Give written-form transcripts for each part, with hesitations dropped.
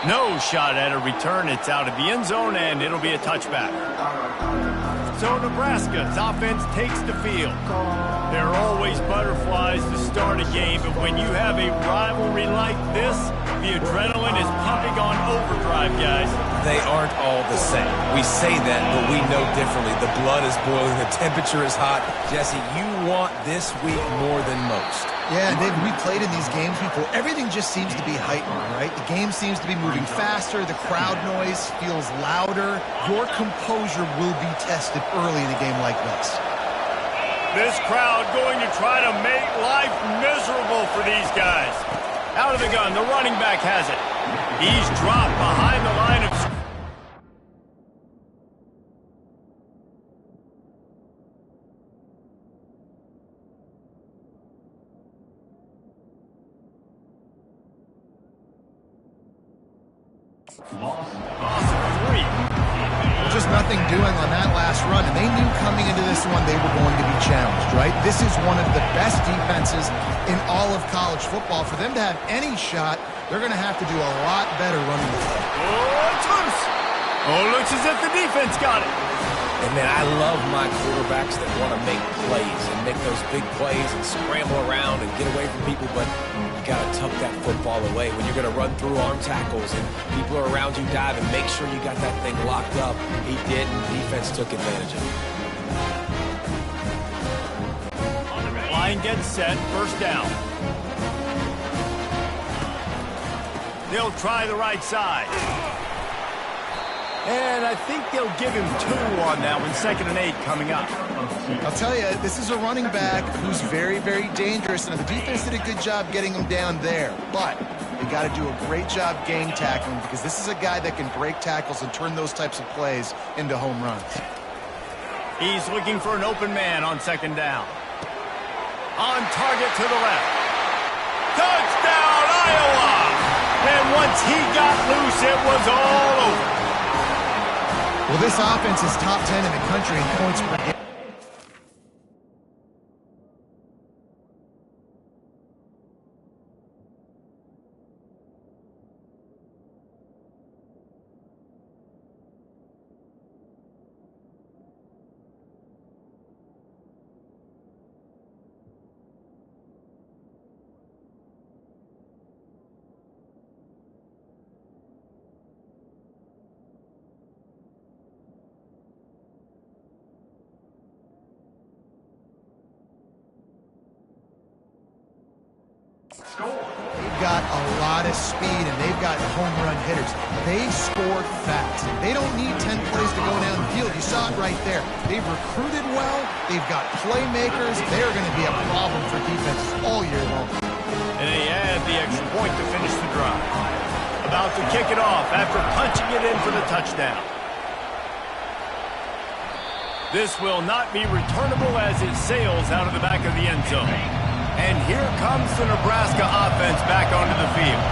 No shot at a return. It's out of the end zone, and it'll be a touchback. So Nebraska's offense takes the field. There are always butterflies to start a game, but when you have a rivalry like this, the adrenaline is pumping on overdrive, guys. They aren't all the same. We say that, but we know differently. The blood is boiling. The temperature is hot. Jesse, you want this week more than most. Yeah, David, we played in these games before. Everything just seems to be heightened, right? The game seems to be moving faster. The crowd noise feels louder. Your composure will be tested early in a game like this. This crowd going to try to make life miserable for these guys. Out of the gun, the running back has it. He's dropped behind the line of scrimmage. Just nothing doing on that last run, and they knew coming into this one they were going to be challenged, right? This is one of the best defenses in all of college football. For them to have any shot, they're going to have to do a lot better running the ball. Oh, it's loose. Oh, looks as if the defense got it. And, man, I love my quarterbacks that want to make plays and make those big plays and scramble around and get away from people, but you got to tuck that football away. When you're going to run through arm tackles and people are around you diving, make sure you got that thing locked up. He did, and defense took advantage of it. Line gets set, first down. They'll try the right side. And I think they'll give him 2 on that one. 2nd and 8 coming up. I'll tell you, this is a running back who's very, very dangerous. And the defense did a good job getting him down there. But they got to do a great job game tackling, because this is a guy that can break tackles and turn those types of plays into home runs. He's looking for an open man on 2nd down. On target to the left. Touchdown, Iowa! And once he got loose, it was all over. Well, this offense is top 10 in the country in points per game. They've got a lot of speed, and they've got home run hitters. They score fast. They don't need 10 plays to go down the field. You saw it right there. They've recruited well. They've got playmakers. They're going to be a problem for defenses all year long. And they add the extra point to finish the drive. About to kick it off after punching it in for the touchdown. This will not be returnable as it sails out of the back of the end zone. And here comes the Nebraska offense back onto the field.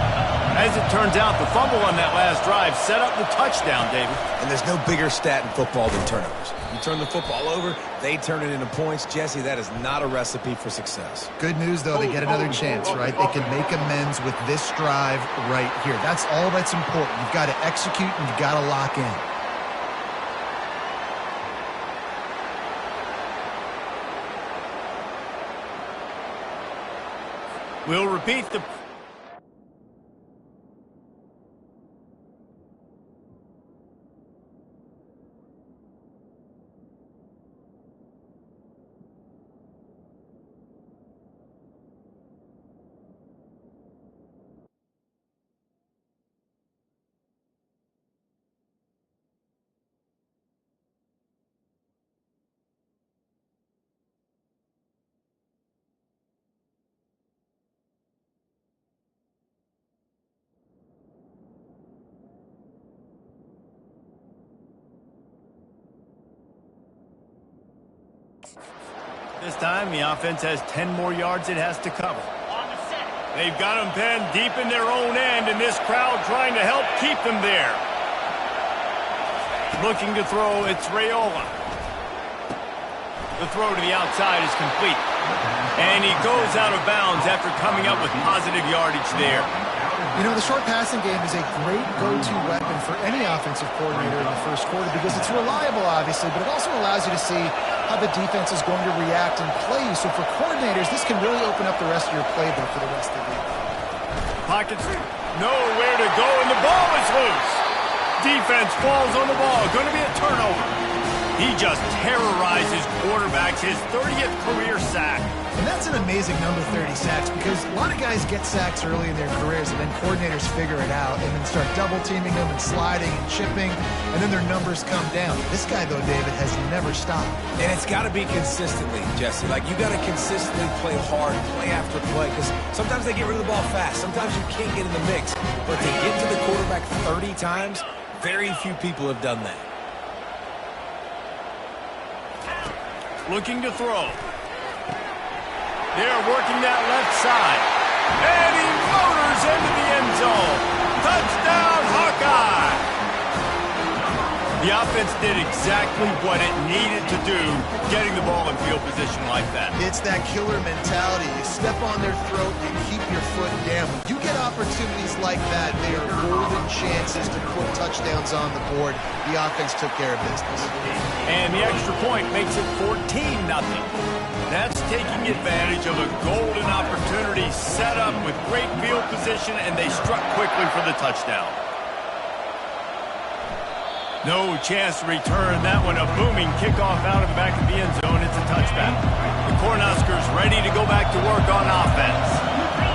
As it turns out, the fumble on that last drive set up the touchdown, David. And there's no bigger stat in football than turnovers. You turn the football over, they turn it into points. Jesse, that is not a recipe for success. Good news, though, they get another chance, right? They can make amends with this drive right here. That's all that's important. You've got to execute, and you've got to lock in. We'll repeat the... This time, the offense has 10 more yards it has to cover. They've got them pinned deep in their own end, and this crowd trying to help keep them there. Looking to throw, it's Raiola. The throw to the outside is complete. And he goes out of bounds after coming up with positive yardage there. You know, the short passing game is a great go-to weapon for any offensive coordinator in the first quarter because it's reliable, obviously, but it also allows you to see how the defense is going to react and play you. So for coordinators, this can really open up the rest of your playbook for the rest of the game. Pockets, nowhere to go, and the ball is loose. Defense falls on the ball. Going to be a turnover. He just terrorizes quarterbacks, his 30th career sack. And that's an amazing number, 30 sacks, because a lot of guys get sacks early in their careers, and then coordinators figure it out and then start double-teaming them and sliding and chipping, and then their numbers come down. This guy, though, David, has never stopped. And it's got to be consistently, Jesse. Like, you got to consistently play hard, play after play, because sometimes they get rid of the ball fast. Sometimes you can't get in the mix. But to get to the quarterback 30 times, very few people have done that. Looking to throw. They're working that left side. And he motors into the end zone. Touchdown, Hawkeye! The offense did exactly what it needed to do, getting the ball in field position like that. It's that killer mentality. You step on their throat and keep your foot down. When you get opportunities like that, they are golden chances to put touchdowns on the board. The offense took care of business. And the extra point makes it 14-0. That's taking advantage of a golden opportunity set up with great field position, and they struck quickly for the touchdown. No chance to return that one. A booming kickoff out of the back of the end zone. It's a touchback. The Cornhuskers ready to go back to work on offense.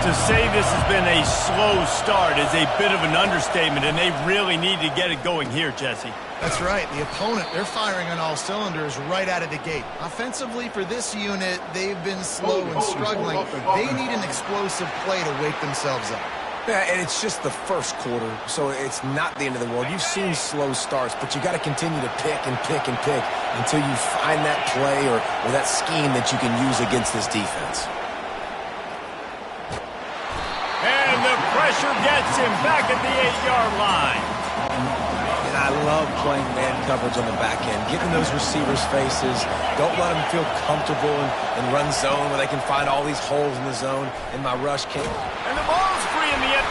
To say this has been a slow start is a bit of an understatement, and they really need to get it going here, Jesse. That's right. The opponent, they're firing on all cylinders right out of the gate. Offensively, for this unit, they've been slow and struggling. They need an explosive play to wake themselves up. Yeah, and it's just the first quarter, so it's not the end of the world. You've seen slow starts, but you got to continue to pick and pick and pick until you find that play or that scheme that you can use against this defense. And the pressure gets him back at the 8-yard line. And I love playing man coverage on the back end, getting those receivers' faces. Don't let them feel comfortable and run zone where they can find all these holes in the zone. And my rush came. And the ball's free in the end.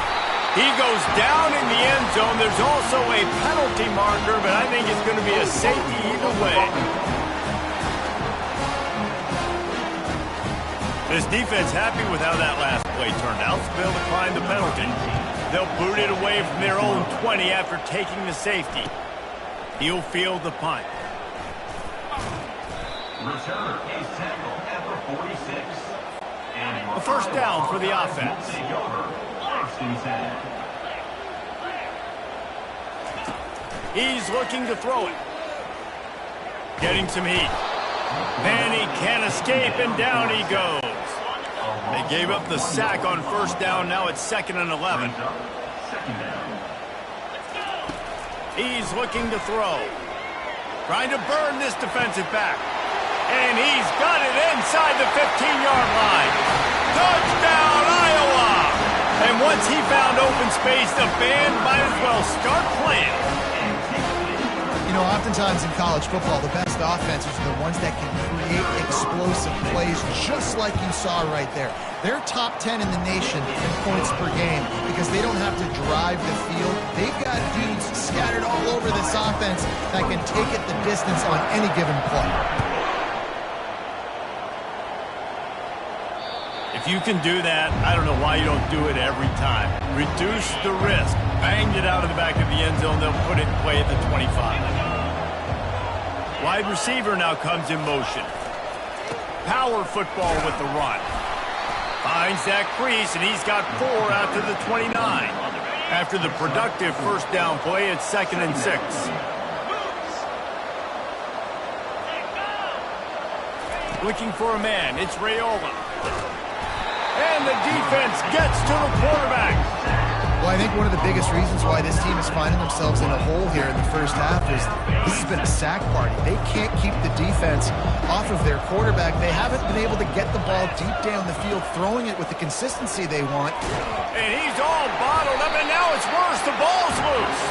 He goes down in the end zone. There's also a penalty marker, but I think it's going to be a safety either way. This defense happy with how that last play turned out, so they'll decline the penalty. They'll boot it away from their own 20 after taking the safety. He'll field the punt. Return is tackled at the 46. A first down for the offense. He's looking to throw it. Getting some heat. And he can't escape, and down he goes. They gave up the sack on first down. Now it's 2nd and 11. He's looking to throw. Trying to burn this defensive back. And he's got it inside the 15-yard line. Touchdown, Iowa! And once he found open space, the band might as well start playing. You know, oftentimes in college football, the best offenses are the ones that can create explosive plays, just like you saw right there. They're top 10 in the nation in points per game because they don't have to drive the field. They've got dudes scattered all over this offense that can take it the distance on any given play. If you can do that, I don't know why you don't do it every time. Reduce the risk. Banged it out of the back of the end zone. They'll put it in play at the 25. Wide receiver now comes in motion. Power football with the run. Finds that crease, and he's got 4 out to the 29. After the productive first down play, it's 2nd and 6. Looking for a man. It's Raiola. And the defense gets to the quarterback. Well, I think one of the biggest reasons why this team is finding themselves in a hole here in the first half is this has been a sack party. They can't keep the defense off of their quarterback. They haven't been able to get the ball deep down the field, throwing it with the consistency they want. And he's all bottled up, and now it's worse. The ball's loose.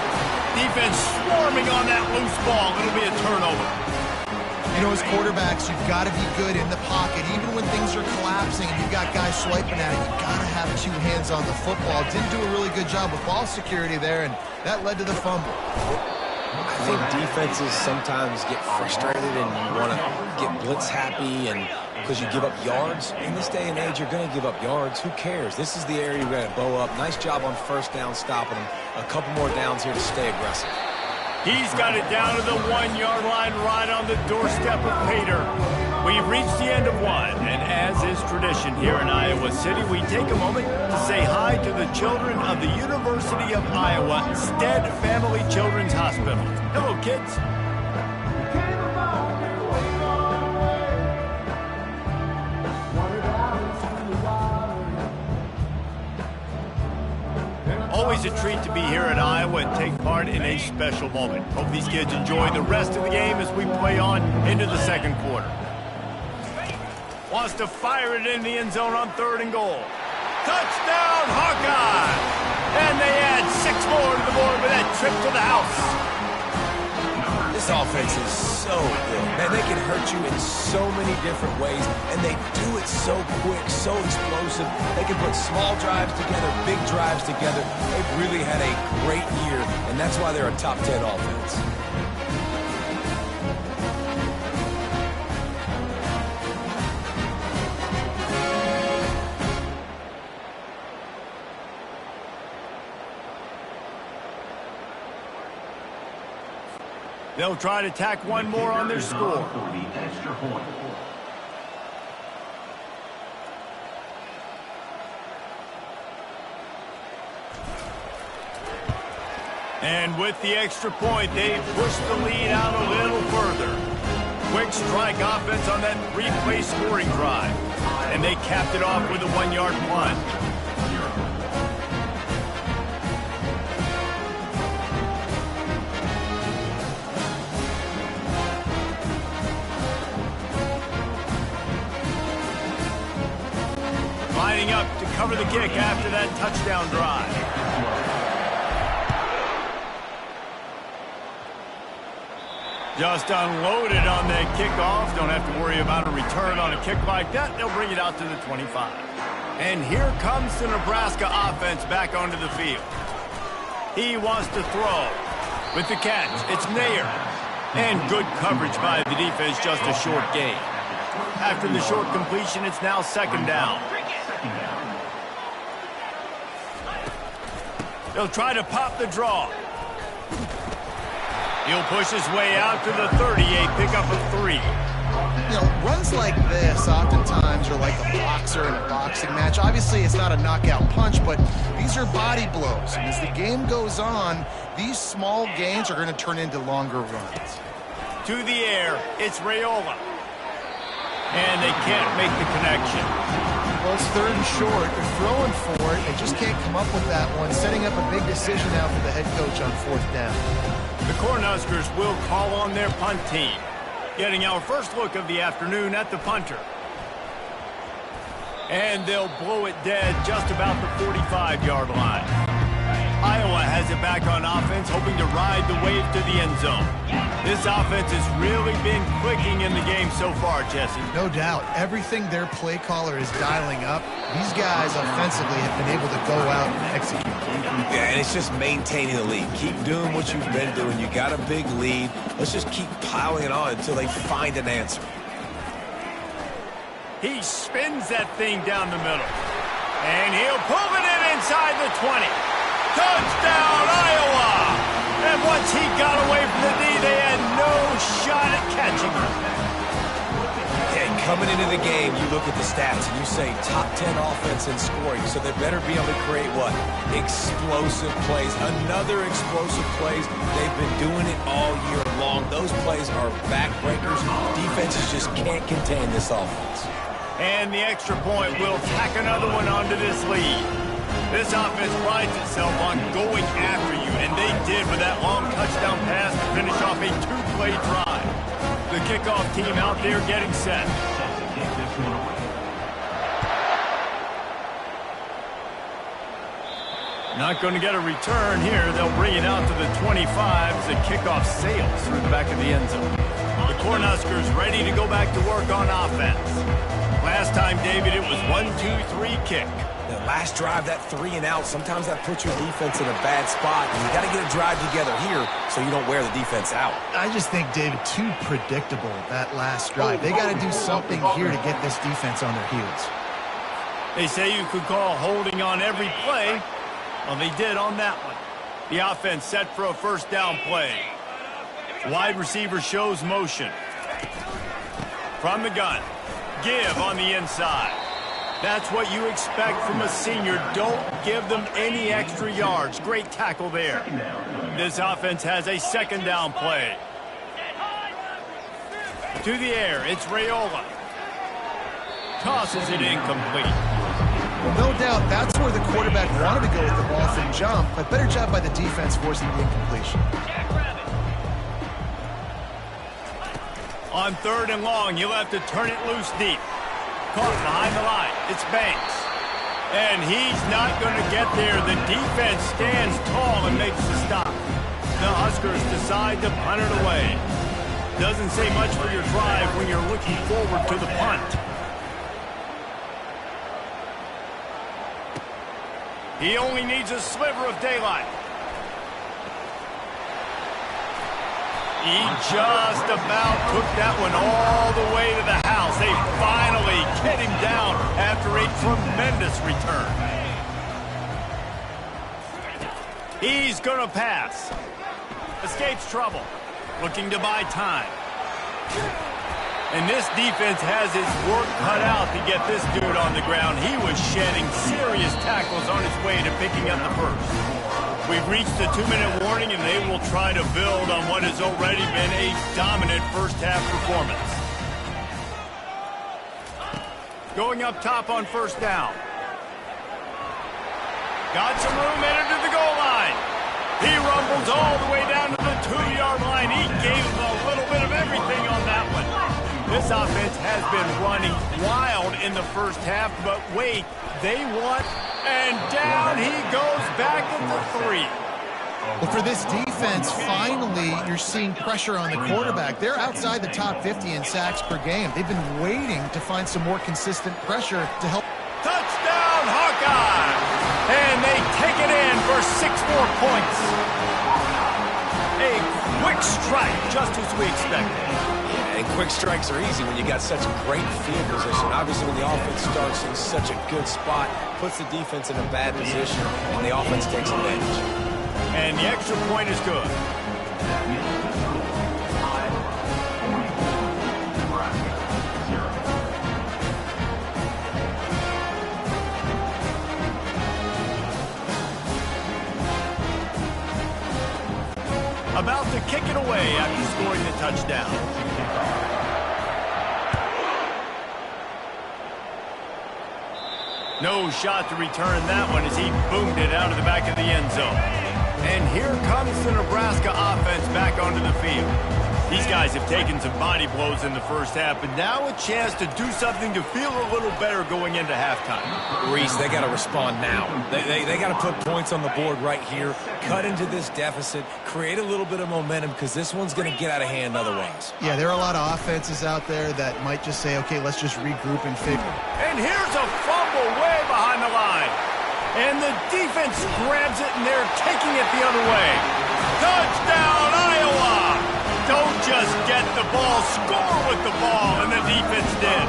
Defense swarming on that loose ball. It'll be a turnover. You know, as quarterbacks, you've got to be good in the pocket. Even when things are collapsing and you've got guys swiping at it, you've got to have two hands on the football. Didn't do a really good job with ball security there, and that led to the fumble. I think defenses sometimes get frustrated and you want to get blitz happy, and because you give up yards. In this day and age, you're going to give up yards. Who cares? This is the area you're going to bow up. Nice job on first down stopping them. A couple more downs here to stay aggressive. He's got it down to the 1-yard line right on the doorstep of Pater. We've reached the end of one, and as is tradition here in Iowa City, we take a moment to say hi to the children of the University of Iowa Stead Family Children's Hospital. Hello, kids. Always a treat to be here in Iowa and take part in a special moment. Hope these kids enjoy the rest of the game as we play on into the second quarter. Wants to fire it in the end zone on 3rd and goal. Touchdown, Hawkeye! And they add 6 more to the board with that trip to the house. This offense is so good. Man, they can hurt you in so many different ways, and they do it so quick, so explosive. They can put small drives together, big drives together. They've really had a great year, and that's why they're a top 10 offense. They'll try to tack one more on their score. For the extra point. And with the extra point, they push the lead out a little further. Quick strike offense on that 3-play scoring drive. And they capped it off with a 1-yard punt. Lining up to cover the kick after that touchdown drive. Just unloaded on that kickoff. Don't have to worry about a return on a kick like that. They'll bring it out to the 25. And here comes the Nebraska offense back onto the field. He wants to throw. With the catch, it's Nair. And good coverage by the defense, just a short gain. After the short completion, it's now 2nd down. They'll try to pop the draw. He'll push his way out to the 38, pick up a 3. You know, runs like this oftentimes are like a boxer in a boxing match. Obviously, it's not a knockout punch, but these are body blows. And as the game goes on, these small gains are going to turn into longer runs. To the air, it's Raiola. And they can't make the connection. Well, it's 3rd and short. They're throwing for it. They just can't come up with that one. Setting up a big decision now for the head coach on 4th down. The Cornhuskers will call on their punt team. Getting our first look of the afternoon at the punter. And they'll blow it dead just about the 45-yard line. Iowa has it back on offense, hoping to ride the wave to the end zone. This offense has really been clicking in the game so far, Jesse. No doubt. Everything their play caller is dialing up, these guys offensively have been able to go out and execute. Yeah, and it's just maintaining the lead. Keep doing what you've been doing. You got a big lead. Let's just keep piling it on until they find an answer. He spins that thing down the middle. And he'll pull it in inside the 20. Touchdown, Iowa! And once he got away from the knee, they had no shot at catching him. And coming into the game, you look at the stats and you say top 10 offense in scoring, so they better be able to create what? Explosive plays. Another explosive plays. They've been doing it all year long. Those plays are backbreakers. Defenses just can't contain this offense. And the extra point will tack another one onto this lead. This offense prides itself on going after you, and they did with that long touchdown pass to finish off a 2-play drive. The kickoff team out there getting set. Not going to get a return here. They'll bring it out to the 25 as the kickoff sails through the back of the end zone. The Cornhuskers ready to go back to work on offense. Last time, David, it was 1-2-3 kick. The last drive, that 3 and out, sometimes that puts your defense in a bad spot, and you got to get a drive together here so you don't wear the defense out. I just think, David, too predictable, that last drive. They got to do something here to get this defense on their heels. They say you could call holding on every play. Well, they did on that one. The offense set for a first down play. Wide receiver shows motion. From the gun. Give on the inside. That's what you expect from a senior. Don't give them any extra yards. Great tackle there. This offense has a second down play. To the air, it's Raiola. Tosses it incomplete. No doubt that's where the quarterback wanted to go with the ball from jump, but better job by the defense forcing the incompletion. On 3rd and long, you'll have to turn it loose deep. Caught behind the line. It's Banks. And he's not going to get there. The defense stands tall and makes the stop. The Huskers decide to punt it away. Doesn't say much for your drive when you're looking forward to the punt. He only needs a sliver of daylight. He just about took that one all the way to the house. They finally get him down after a tremendous return. He's going to pass. Escapes trouble. Looking to buy time. And this defense has its work cut out to get this dude on the ground. He was shedding serious tackles on his way to picking up the first. We've reached the 2-minute warning, and they will try to build on what has already been a dominant first-half performance. Going up top on first down. Got some room headed to the goal line. He rumbles all the way down to the 2-yard line. He gave him a little bit of everything on that one. This offense has been running wild in the first half, but wait, they want... And down he goes back at the 3. Well, for this defense, finally, you're seeing pressure on the quarterback. They're outside the top 50 in sacks per game. They've been waiting to find some more consistent pressure to help. Touchdown, Hawkeye! And they take it in for 6 more points. A quick strike, just as we expected. And quick strikes are easy when you got such great field position. Obviously, when the offense starts in such a good spot, puts the defense in a bad position, and the offense takes advantage. And the extra point is good. About to kick it away after scoring the touchdown. No shot to return that one as he boomed it out of the back of the end zone. And here comes the Nebraska offense back onto the field. These guys have taken some body blows in the first half, but now a chance to do something to feel a little better going into halftime. Reese, they got to respond now. They got to put points on the board right here, cut into this deficit, create a little bit of momentum, because this one's going to get out of hand otherwise. Yeah, there are a lot of offenses out there that might just say, okay, let's just regroup and figure. And here's a fumble way behind the line. And the defense grabs it, and they're taking it the other way. Touchdown, Iowa! Don't just get the ball, score with the ball, and the defense did.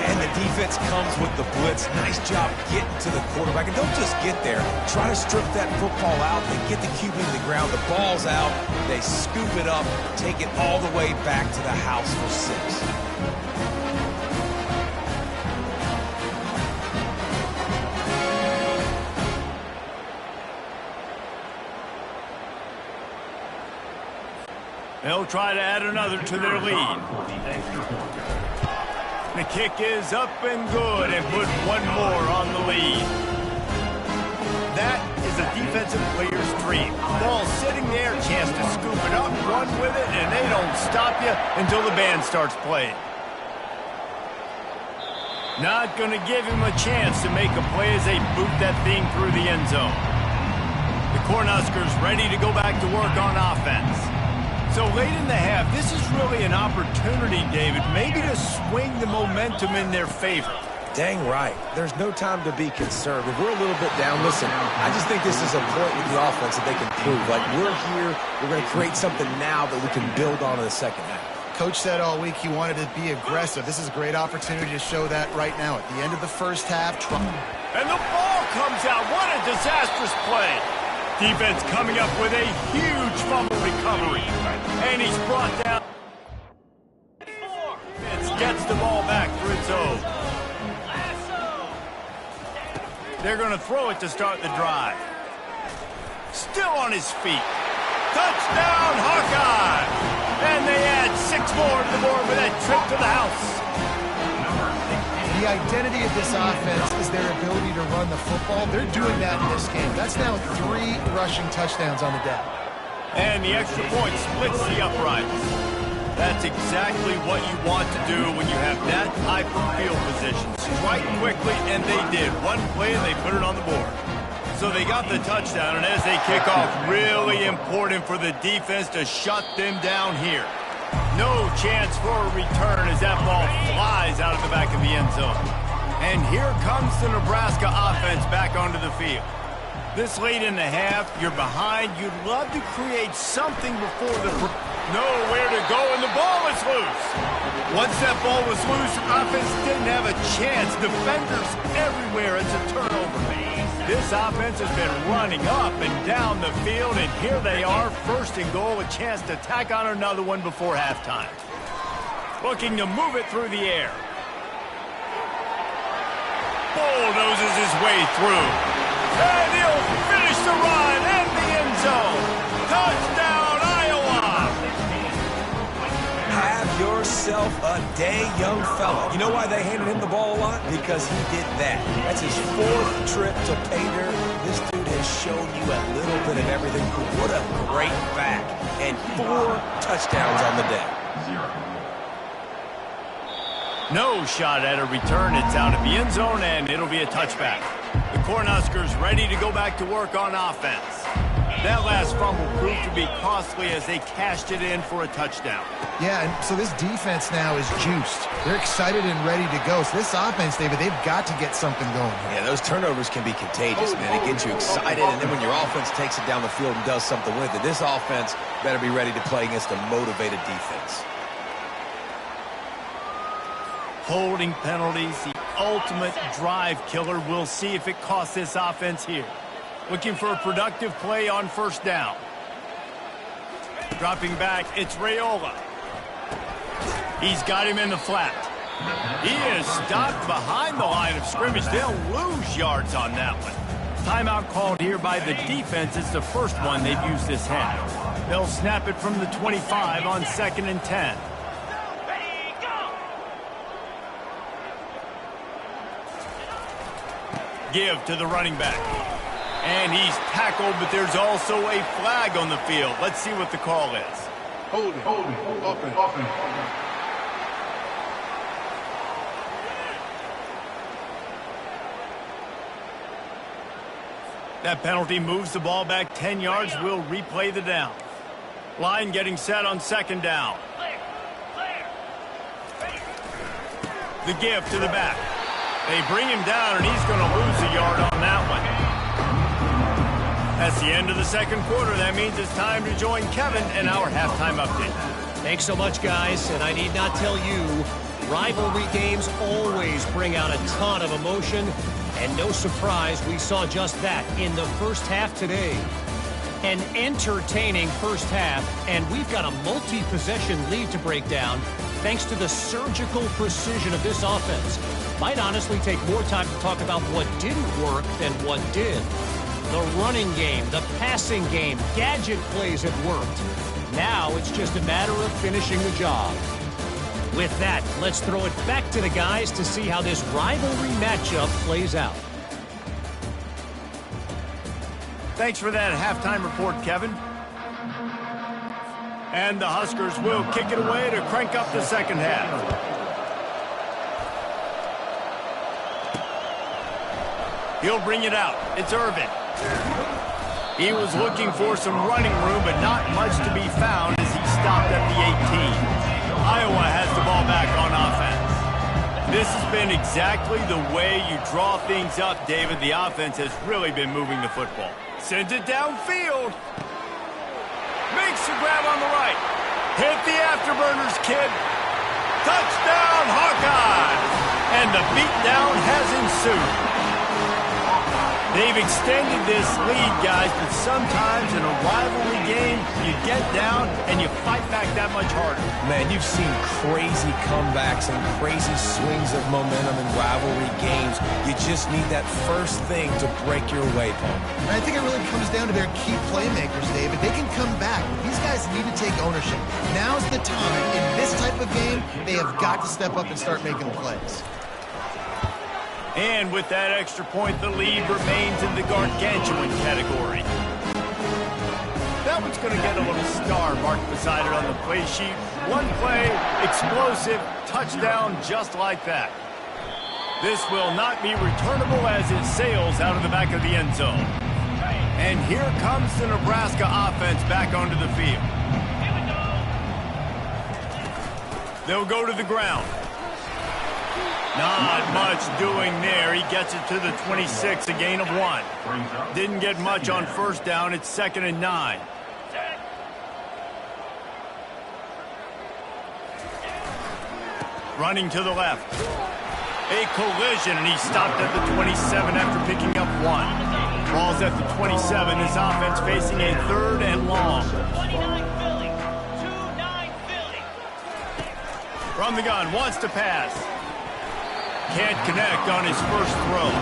And the defense comes with the blitz. Nice job getting to the quarterback. And don't just get there. Try to strip that football out. They get the QB to the ground. The ball's out. They scoop it up, take it all the way back to the house for 6. They'll try to add another to their lead. The kick is up and good and put one more on the lead. That is a defensive player's dream. Ball sitting there, chance to scoop it up, run with it, and they don't stop you until the band starts playing. Not going to give him a chance to make a play as they boot that thing through the end zone. The Cornhuskers ready to go back to work on offense. So late in the half, this is really an opportunity, David, maybe to swing the momentum in their favor. Dang right. There's no time to be concerned. If we're a little bit down, listen, I just think this is a point with the offense that they can prove. Like, we're here, we're going to create something now that we can build on in the second half. Coach said all week he wanted to be aggressive. This is a great opportunity to show that right now. At the end of the first half, and the ball comes out. What a disastrous play. Defense coming up with a huge fumble recovery. And he's brought down. It gets the ball back for its own. They're going to throw it to start the drive. Still on his feet. Touchdown, Hawkeye! And they add 6 more to the board with that trip to the house. The identity of this offense is their ability to run the football. They're doing that in this game. That's now 3 rushing touchdowns on the day. And the extra point splits the uprights. That's exactly what you want to do when you have that type of field position. Strike quickly, and they did. One play, and they put it on the board. So they got the touchdown, and as they kick off, really important for the defense to shut them down here. No chance for a return as that ball flies out of the back of the end zone. And here comes the Nebraska offense back onto the field. This late in the half, you're behind. You'd love to create something before the... Nowhere to go, and the ball is loose. Once that ball was loose, offense didn't have a chance. Defenders everywhere. It's a turnover. This offense has been running up and down the field, and here they are, first and goal, a chance to tack on another one before halftime. Looking to move it through the air. Bulldozes his way through. And he'll finish the run in the end zone. Touchdown, Iowa! Have yourself a day, young fella. You know why they handed him the ball a lot? Because he did that. That's his 4th trip to pay dirt. This dude has shown you a little bit of everything. What a great back. And 4 touchdowns on the day. No shot at a return. It's out of the end zone, and it'll be a touchback. The Cornhuskers ready to go back to work on offense. That last fumble proved to be costly as they cashed it in for a touchdown. Yeah, and so this defense now is juiced. They're excited and ready to go. So this offense, David, they've got to get something going here. Yeah, those turnovers can be contagious, man. It gets you excited, and then when your offense takes it down the field and does something with it, this offense better be ready to play against a motivated defense. Holding penalties, the ultimate drive killer. We'll see if it costs this offense here. Looking for a productive play on first down. Dropping back, it's Raiola. He's got him in the flat. He is stopped behind the line of scrimmage. They'll lose yards on that one. Timeout called here by the defense. It's the first one they've used this half. They'll snap it from the 25 on 2nd and 10. Give to the running back. And he's tackled, but there's also a flag on the field. Let's see what the call is. Holding. Offense. That penalty moves the ball back 10 yards. We'll replay the down. Line getting set on 2nd down. The give to the back. They bring him down, and he's going to lose a yard on that one. That's the end of the 2nd quarter. That means it's time to join Kevin in our halftime update. Thanks so much, guys. And I need not tell you, rivalry games always bring out a ton of emotion. And no surprise, we saw just that in the first half today. An entertaining first half, and we've got a multi-possession lead to break down thanks to the surgical precision of this offense. Might honestly take more time to talk about what didn't work than what did. The running game, the passing game, gadget plays have worked. Now it's just a matter of finishing the job. With that, let's throw it back to the guys to see how this rivalry matchup plays out. Thanks for that halftime report, Kevin. And the Huskers will kick it away to crank up the second half. He'll bring it out. It's Irvin. He was looking for some running room, but not much to be found as he stopped at the 18. Iowa has the ball back on offense. This has been exactly the way you draw things up, David. The offense has really been moving the football. Sends it downfield. Makes the grab on the right. Hit the afterburners, kid. Touchdown, Hawkeyes! And the beatdown has ensued. They've extended this lead, guys, but sometimes in a rivalry game, you get down and you fight back that much harder. Man, you've seen crazy comebacks and crazy swings of momentum in rivalry games. You just need that first thing to break your way, Paul. And I think it really comes down to their key playmakers, David. They can come back. These guys need to take ownership. Now's the time. In this type of game, they have got to step up and start making plays. And with that extra point, the lead remains in the gargantuan category. That one's going to get a little star marked beside it on the play sheet. One play, explosive, touchdown just like that. This will not be returnable as it sails out of the back of the end zone. And here comes the Nebraska offense back onto the field. They'll go to the ground. Not much doing there. He gets it to the 26, a gain of 1. Didn't get much on first down. It's 2nd and 9. Running to the left. A collision, and he stopped at the 27 after picking up 1. Ball's at the 27. This offense facing a 3rd and long. From the gun, wants to pass. Can't connect on his first throw.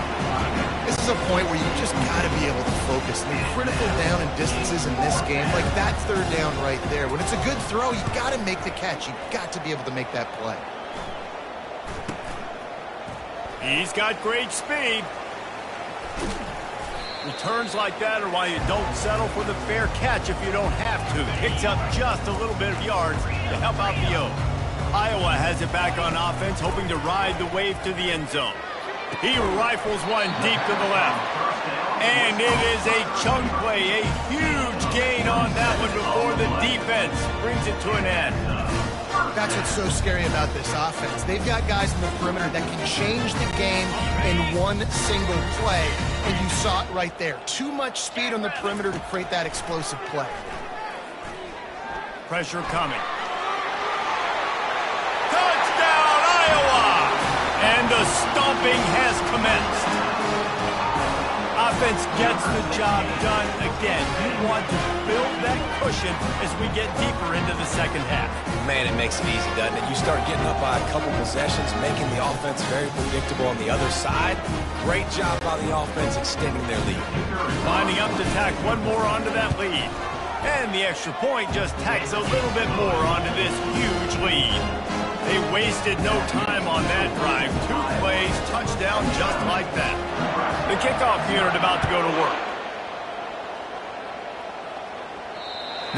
This is a point where you just got to be able to focus. The critical down and distances in this game, like that 3rd down right there. When it's a good throw, you got to make the catch. You got to be able to make that play. He's got great speed. Returns like that are why you don't settle for the fair catch if you don't have to. Picks up just a little bit of yards to help out the O. Iowa has it back on offense, hoping to ride the wave to the end zone. He rifles one deep to the left. And it is a chunk play, a huge gain on that one before the defense brings it to an end. That's what's so scary about this offense. They've got guys in the perimeter that can change the game in one single play. And you saw it right there. Too much speed on the perimeter to create that explosive play. Pressure coming. Touchdown, Iowa! And the stomping has commenced. Offense gets the job done again. You want to build that cushion as we get deeper into the second half. Man, it makes it easy, doesn't it? You start getting up by a couple possessions, making the offense very predictable on the other side. Great job by the offense extending their lead. Lining up to tack one more onto that lead. And the extra point just tacks a little bit more onto this huge lead. They wasted no time on that drive. 2 plays, touchdown just like that. The kickoff unit about to go to work.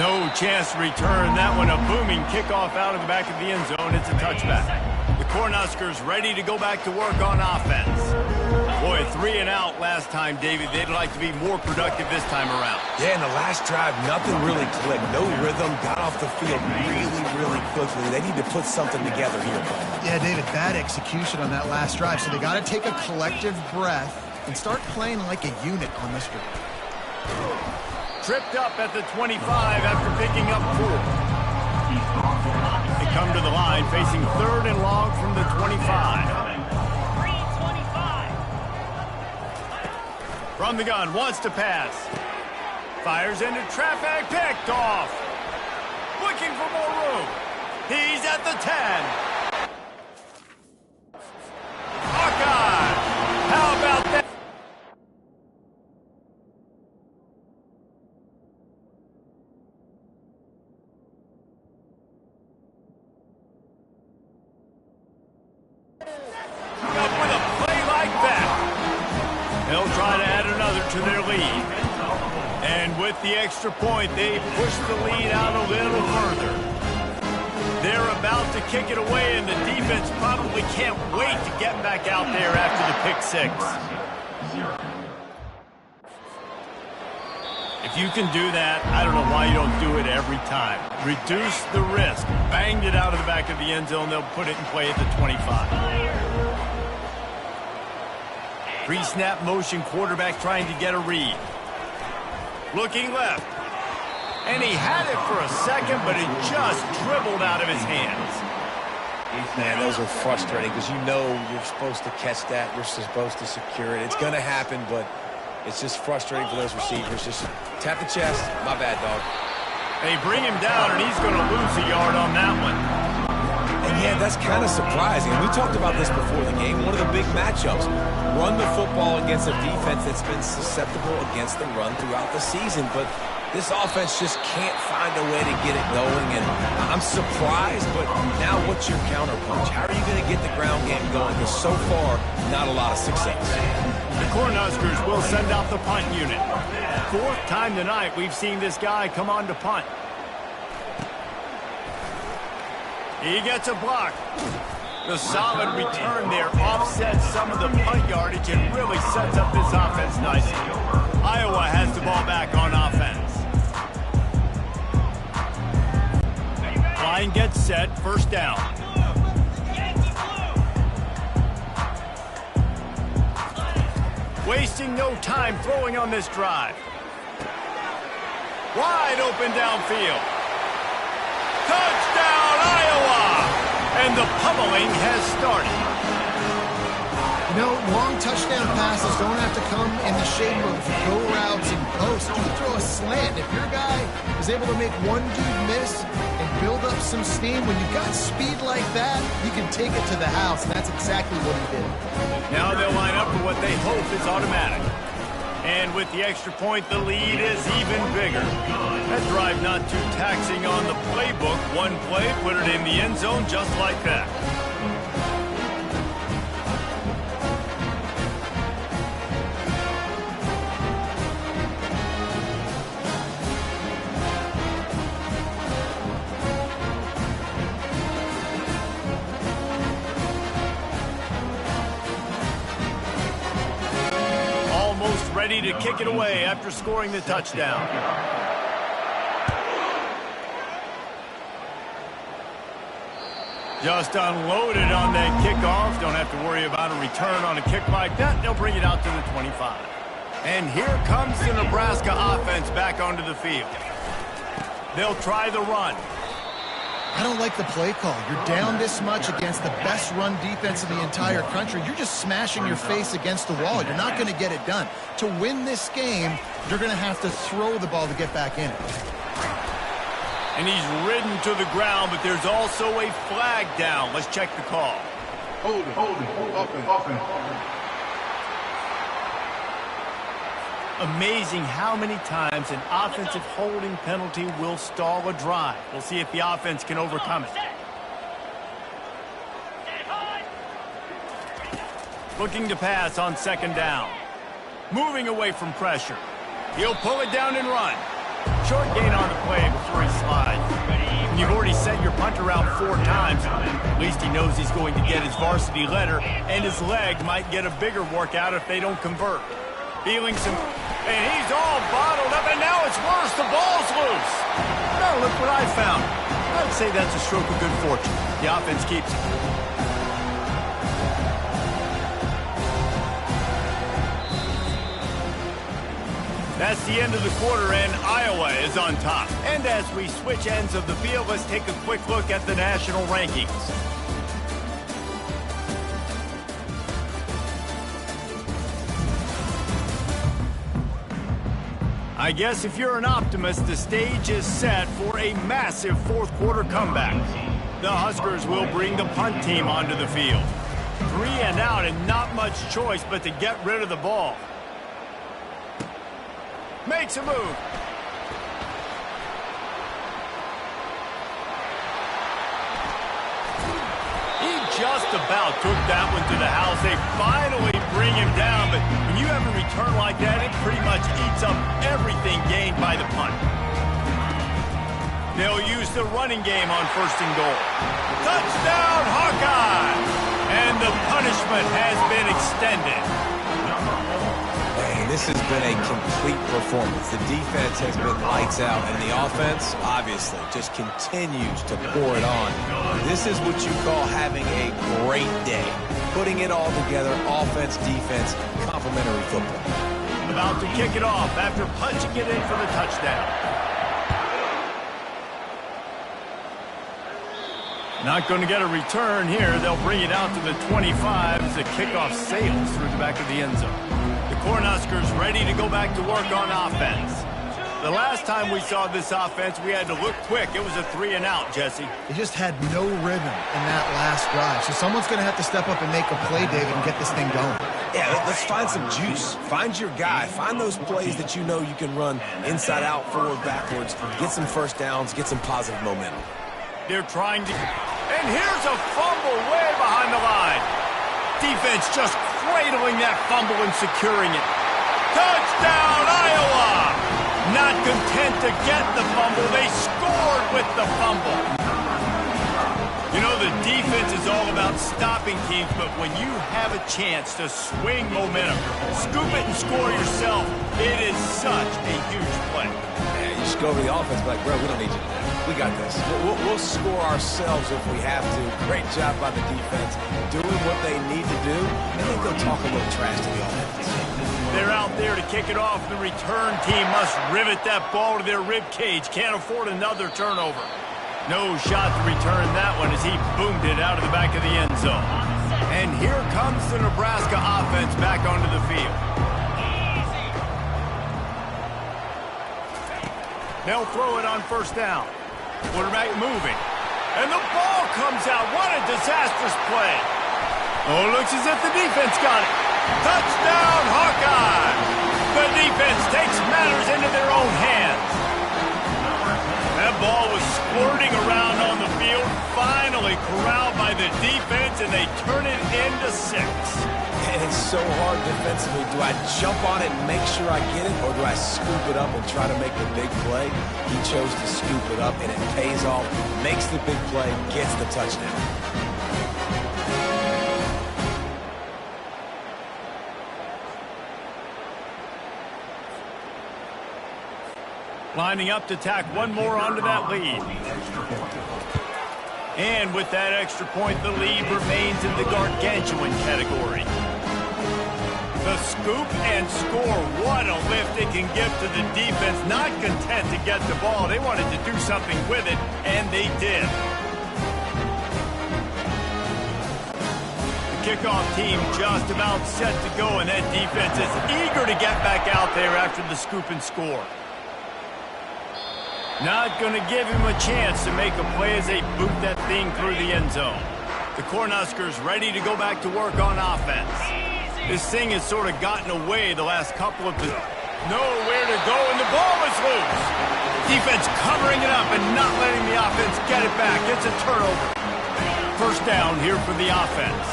No chance to return that one. A booming kickoff out of the back of the end zone. It's a touchback. The Cornhuskers ready to go back to work on offense. Boy, 3 and out last time, David. They'd like to be more productive this time around. Yeah, in the last drive, nothing really clicked. No rhythm, got off the field really quickly. They need to put something together here. Yeah, David, bad execution on that last drive. So they got to take a collective breath and start playing like a unit on this drive. Tripped up at the 25 after picking up 4. They come to the line facing 3rd and long from the 25. From the gun, wants to pass. Fires into traffic, picked off. Looking for more room. He's at the 10. Hawkeye! How about that? Up with a play like that. They'll try to add another to their lead. And with the extra point, they push the lead out a little further. They're about to kick it away, and the defense probably can't wait to get back out there after the pick 6. If you can do that, I don't know why you don't do it every time. Reduce the risk. Banged it out of the back of the end zone. They'll put it in play at the 25. Pre-snap motion, quarterback trying to get a read. Looking left. And he had it for a second, but it just dribbled out of his hands. Man, those are frustrating because you know you're supposed to catch that. You're supposed to secure it. It's going to happen, but it's just frustrating for those receivers. Just tap the chest. My bad, dog. They bring him down, and he's going to lose a yard on that one. And yeah, that's kind of surprising. We talked about this before the game. One of the big matchups. Run the football against a defense that's been susceptible against the run throughout the season. But this offense just can't find a way to get it going. And I'm surprised, but now what's your counterpunch? How are you going to get the ground game going? Because so far, not a lot of success. The Cornhuskers will send out the punt unit. Fourth time tonight we've seen this guy come on to punt. He gets a block. The solid return there offsets some of the punt yardage and really sets up this offense nicely. Iowa has the ball back on offense. Line gets set, first down. Wasting no time throwing on this drive. Wide open downfield. Touchdown, Iowa! And the pummeling has started. You know, long touchdown passes don't have to come in the shape of go routes and posts. You throw a slant. If your guy is able to make one dude miss and build up some steam, when you've got speed like that, you can take it to the house, and that's exactly what he did. Now they'll line up for what they hope is automatic. And with the extra point, the lead is even bigger. That drive not too taxing on the playbook. One play, put it in the end zone just like that. Ready to kick it away after scoring the touchdown. Just unloaded on that kickoff. Don't have to worry about a return on a kick like that. They'll bring it out to the 25. And here comes the Nebraska offense back onto the field. They'll try the run. I don't like the play call. You're down this much against the best run defense in the entire country. You're just smashing your face against the wall. You're not going to get it done. To win this game, you're going to have to throw the ball to get back in it. And he's ridden to the ground, but there's also a flag down. Let's check the call. Hold it, offense. Amazing how many times an offensive holding penalty will stall a drive. We'll see if the offense can overcome it. Looking to pass on second down. Moving away from pressure. He'll pull it down and run. Short gain on the play before he slides. When you've already sent your punter out 4 times, at least he knows he's going to get his varsity letter, and his leg might get a bigger workout if they don't convert. Feeling some... And he's all bottled up, and now it's worse. The ball's loose. Now look what I found. I'd say that's a stroke of good fortune. The offense keeps it. That's the end of the quarter, and Iowa is on top. And as we switch ends of the field, let's take a quick look at the national rankings. I guess if you're an optimist, the stage is set for a massive fourth quarter comeback. The Huskers will bring the punt team onto the field. 3 and out and not much choice but to get rid of the ball. Makes a move. He just about took that one to the house. They finally bring him down, but when you have a return like that, it pretty much eats up everything gained by the punt. They'll use the running game on first and goal. Touchdown, Hawkeyes! And the punishment has been extended. Man, this has been a complete performance. The defense has been lights out, and the offense, obviously, just continues to pour it on. This is what you call having a great day. Putting it all together, offense, defense, complementary football. About to kick it off after punching it in for the touchdown. Not going to get a return here. They'll bring it out to the 25 as the kickoff sails through the back of the end zone. The Cornhuskers ready to go back to work on offense. The last time we saw this offense, we had to look quick. It was a 3-and-out, Jesse. They just had no rhythm in that last drive. So someone's going to have to step up and make a play, David, and get this thing going. Yeah, let's find some juice. Find your guy. Find those plays that you know you can run inside out, forward, backwards. Get some first downs. Get some positive momentum. They're trying to... And here's a fumble way behind the line. Defense just cradling that fumble and securing it. Touchdown, Iowa! Not content to get the fumble, they scored with the fumble. You know, the defense is all about stopping teams, but when you have a chance to swing momentum, scoop it and score yourself, it is such a huge play. Yeah, you just go over the offense, like, bro, we don't need you to do. We got this. We'll score ourselves if we have to. Great job by the defense, doing what they need to do, and then they'll talk a little trash to the offense. They're out there to kick it off. The return team must rivet that ball to their rib cage. Can't afford another turnover. No shot to return that one as he boomed it out of the back of the end zone. And here comes the Nebraska offense back onto the field. They'll throw it on first down. Quarterback moving. And the ball comes out. What a disastrous play. Oh, looks as if the defense got it. Touchdown, Hawkeyes! The defense takes matters into their own hands. That ball was squirting around on the field, finally corralled by the defense, and they turn it into 6. And it's so hard defensively. Do I jump on it and make sure I get it, or do I scoop it up and try to make the big play? He chose to scoop it up, and it pays off, makes the big play, gets the touchdown. Lining up to tack one more onto that lead. And with that extra point, the lead remains in the gargantuan category. The scoop and score, what a lift it can give to the defense. Not content to get the ball, they wanted to do something with it, and they did. The kickoff team just about set to go, and that defense is eager to get back out there after the scoop and score. Not going to give him a chance to make a play as they boot that thing through the end zone. The Cornhuskers ready to go back to work on offense. This thing has sort of gotten away the last couple of... Nowhere to go, and the ball is loose. Defense covering it up and not letting the offense get it back. It's a turnover. First down here for the offense.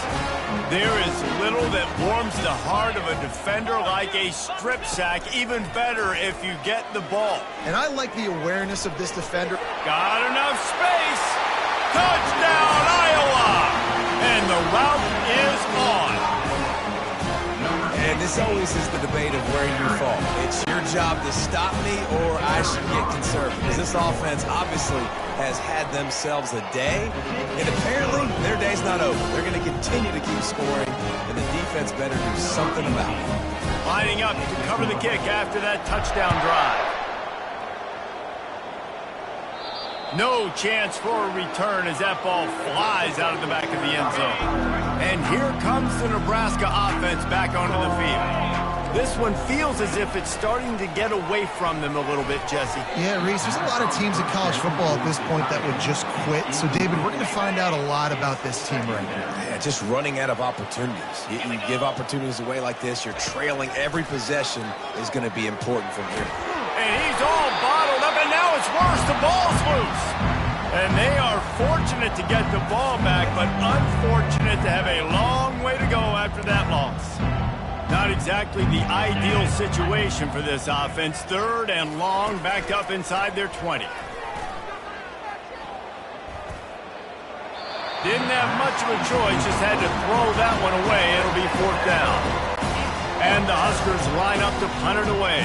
There is little that warms the heart of a defender like a strip sack. Even better if you get the ball. And I like the awareness of this defender. Got enough space. Touchdown, Iowa! And the route is on. And this always is the debate of where you fall. It's your job to stop me, or I should get conservative. Because this offense obviously has had themselves a day, and apparently their day's not over. They're going to continue to keep scoring, and the defense better do something about it. Lining up to cover the kick after that touchdown drive. No chance for a return as that ball flies out of the back of the end zone. And here comes the Nebraska offense back onto the field. This one feels as if it's starting to get away from them a little bit, Jesse. Yeah, Reese, there's a lot of teams in college football at this point that would just quit. So, David, we're going to find out a lot about this team right now. Yeah, just running out of opportunities. You give opportunities away like this, you're trailing every possession is going to be important from here. And he's all bottled up, and now it's worse. The ball's loose. And they are fortunate to get the ball back, but unfortunate to have a long way to go after that loss. Not exactly the ideal situation for this offense. 3rd and long, backed up inside their 20. Didn't have much of a choice, just had to throw that one away. It'll be 4th down. And the Huskers line up to punt it away.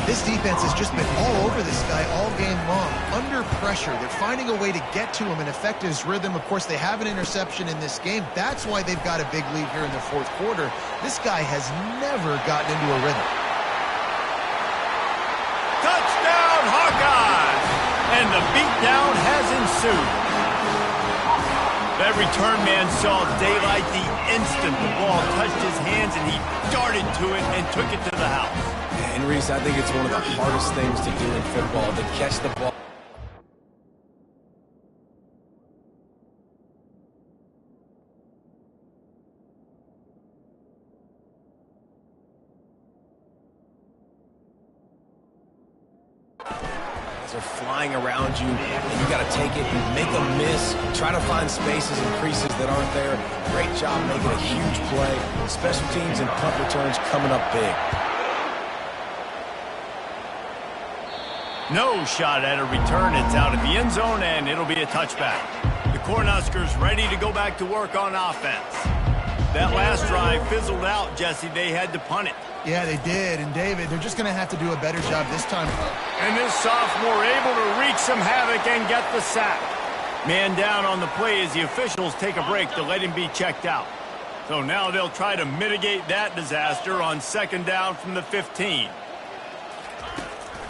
This defense has just been all over this guy all game long. Under pressure, they're finding a way to get to him and affect his rhythm. Of course, they have an interception in this game. That's why they've got a big lead here in the fourth quarter. This guy has never gotten into a rhythm. Touchdown, Hawkeyes! And the beatdown has ensued. That return man saw daylight the instant the ball touched his hands, and he darted to it and took it to the house. And Reese, I think it's one of the hardest things to do in football, to catch the ball. They're flying around you, and you got to take it and make a miss. Try to find spaces and creases that aren't there. Great job making a huge play. Special teams and punt returns coming up big. No shot at a return. It's out of the end zone, and it'll be a touchback. The Cornhuskers ready to go back to work on offense. That last drive fizzled out, Jesse. They had to punt it. Yeah, they did. And, David, they're just going to have to do a better job this time. And this sophomore able to wreak some havoc and get the sack. Man down on the play as the officials take a break to let him be checked out. So now they'll try to mitigate that disaster on second down from the 15.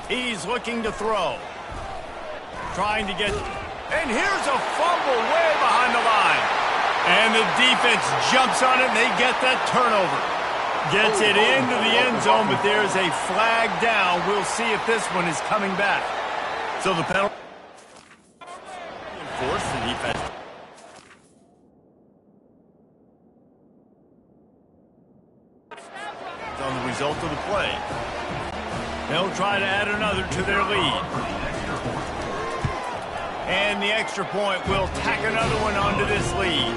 He's looking to throw. Trying to get... And here's a fumble way behind the line. And the defense jumps on it, and they get that turnover. Gets it into the end zone, but there's a flag down. We'll see if this one is coming back. So the penalty... Force the defense. It's on the result of the play. They'll try to add another to their lead. And the extra point will tack another one onto this lead.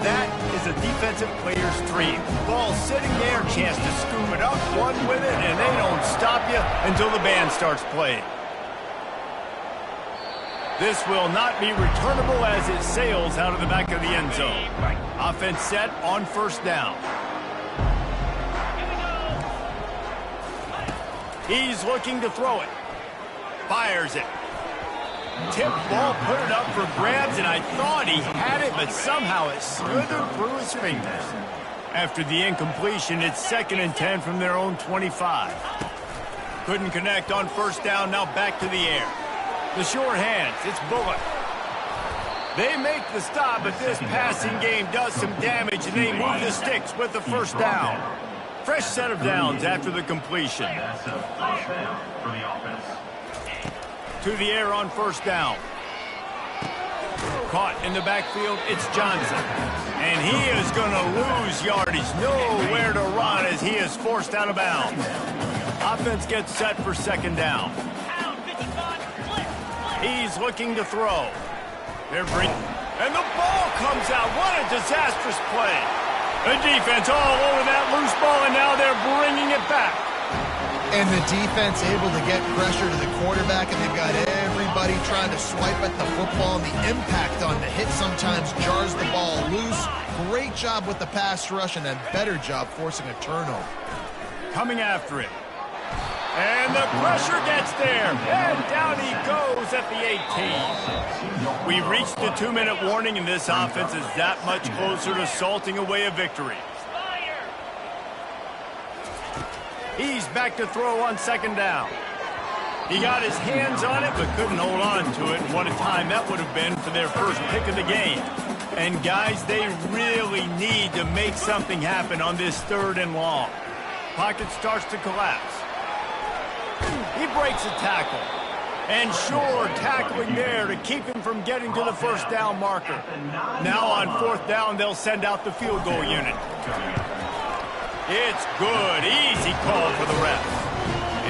That is a defensive player's dream. Ball sitting there, chance to scoop it up, one with it, and they don't stop you until the band starts playing. This will not be returnable as it sails out of the back of the end zone. Offense set on first down. He's looking to throw it. Fires it. Tip ball, put it up for grabs, and I thought he had it, but somehow it slithered through his fingers. After the incompletion, it's 2nd and 10 from their own 25. Couldn't connect on first down, now back to the air. The short hands, it's Bullock. They make the stop, but this passing game does some damage, and they move the sticks with the first down. Fresh set of downs after the completion. That's a first down for the offense. To the air on first down. Caught in the backfield, it's Johnson. And he is going to lose yardage. Nowhere to run as he is forced out of bounds. Offense gets set for second down. He's looking to throw. And the ball comes out. What a disastrous play. The defense all over that loose ball, and now they're bringing it back. And the defense able to get pressure to the quarterback, and they've got everybody trying to swipe at the football, and the impact on the hit sometimes jars the ball loose. Great job with the pass rush, and a better job forcing a turnover. Coming after it. And the pressure gets there, and down he goes at the 18. We reached the 2-minute warning, and this offense is that much closer to salting away a victory. He's back to throw on second down. He got his hands on it, but couldn't hold on to it. What a time that would have been for their first pick of the game. And guys, they really need to make something happen on this 3rd and long. Pocket starts to collapse. He breaks a tackle. And sure, tackling there to keep him from getting to the first down marker. Now on 4th down, they'll send out the field goal unit. It's good. Easy call for the refs.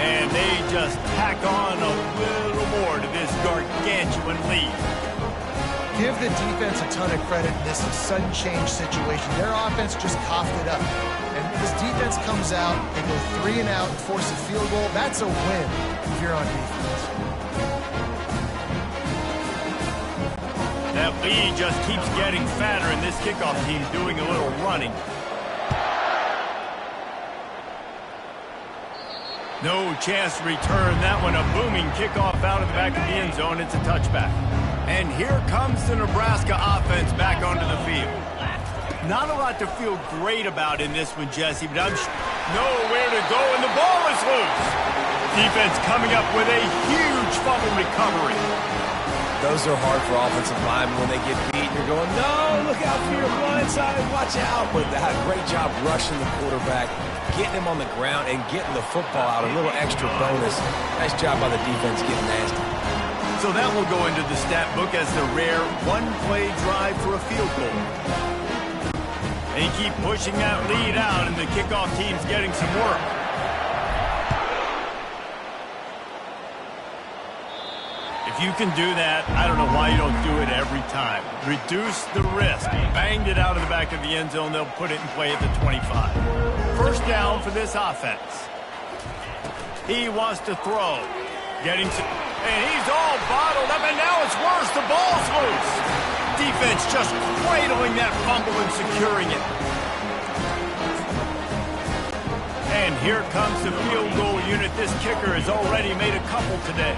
And they just tack on a little more to this gargantuan lead. Give the defense a ton of credit in this sudden change situation. Their offense just coughed it up. And this defense comes out, they go 3 and out and force a field goal. That's a win if you're on defense. That lead just keeps getting fatter, and this kickoff team doing a little running. No chance to return that one. A booming kickoff out of the back of the end zone. It's a touchback. And here comes the Nebraska offense back onto the field. Not a lot to feel great about in this one, Jesse, but I'm nowhere to go, and the ball is loose. Defense coming up with a huge fumble recovery. Those are hard for offensive linemen when they get beat. You're going, no, look out for your blind side, watch out. But they had a great job rushing the quarterback, getting him on the ground, and getting the football out. A little extra bonus. Nice job by the defense getting nasty. So that will go into the stat book as the rare one-play drive for a field goal. They keep pushing that lead out, and the kickoff team's getting some work. If you can do that, I don't know why you don't do it every time. Reduce the risk. Banged it out of the back of the end zone. They'll put it in play at the 25. First down for this offense. He wants to throw. Getting to... And he's all bottled up, and now it's worse. The ball's loose. Defense just cradling that fumble and securing it. And here comes the field goal unit. This kicker has already made a couple today.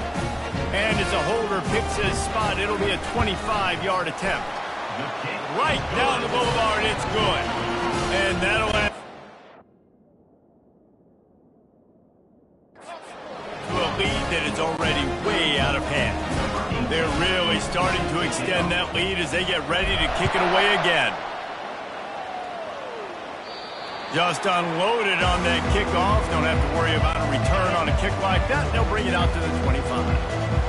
And as a holder picks his spot, it'll be a 25-yard attempt. Right down the boulevard, it's good. And that'll add to a lead that is already way out of hand. They're really starting to extend that lead as they get ready to kick it away again. Just unloaded on that kickoff. Don't have to worry about a return on a kick like that. They'll bring it out to the 25.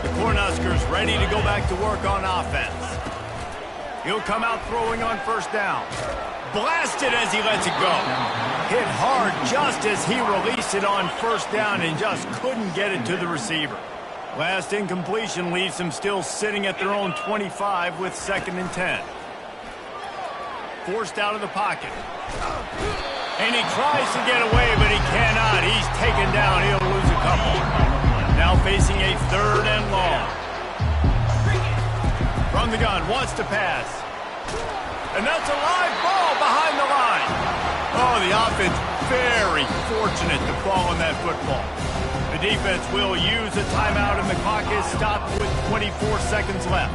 The Cornhuskers ready to go back to work on offense. He'll come out throwing on first down. Blasted as he lets it go. Hit hard just as he released it on first down and just couldn't get it to the receiver. Last incompletion leaves them still sitting at their own 25 with 2nd and 10. Forced out of the pocket. And he tries to get away, but he cannot. He's taken down. He'll lose a couple. Now facing a 3rd and long. From the gun, wants to pass. And that's a live ball behind the line. Oh, the offense very fortunate to fall on that football. The defense will use a timeout, and the clock is stopped with 24 seconds left.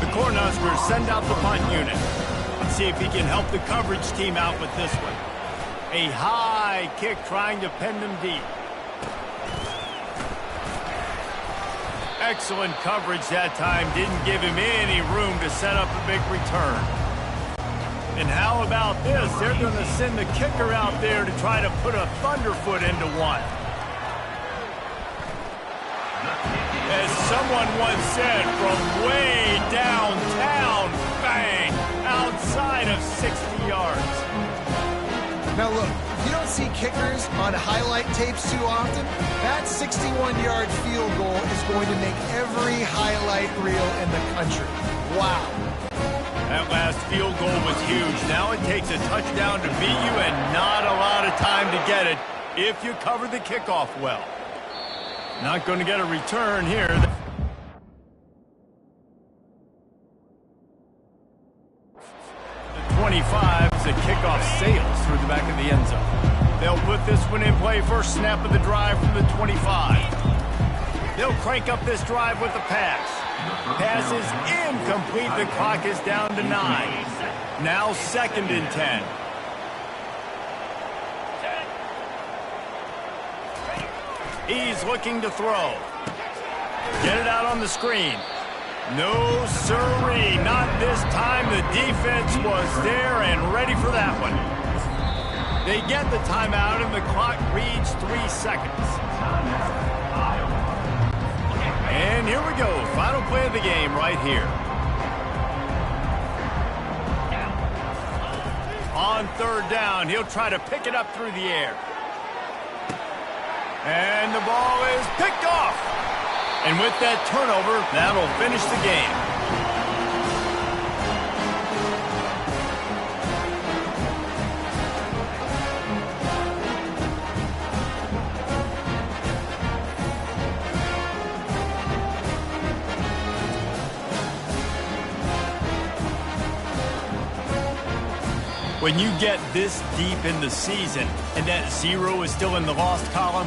The Cornhuskers send out the punt unit. Let's see if he can help the coverage team out with this one. A high kick trying to pen them deep. Excellent coverage that time. Didn't give him any room to set up a big return. And how about this? They're going to send the kicker out there to try to put a thunderfoot into one. As someone once said, from way downtown, bang, outside of 60 yards. Now look, you don't see kickers on highlight tapes too often. That 61-yard field goal is going to make every highlight reel in the country. Wow. That last field goal was huge. Now it takes a touchdown to beat you and not a lot of time to get it if you cover the kickoff well. Not going to get a return here. The 25 as the kickoff sails through the back of the end zone. They'll put this one in play. First snap of the drive from the 25. They'll crank up this drive with the pass. Pass is incomplete. The clock is down to 9. Now 2nd and 10. He's looking to throw. Get it out on the screen. No sirree, not this time. The defense was there and ready for that one. They get the timeout and the clock reads 3 seconds. And here we go, final play of the game right here. On 3rd down, he'll try to pick it up through the air. And the ball is picked off. And with that turnover, that'll finish the game. When you get this deep in the season and that 0 is still in the lost column,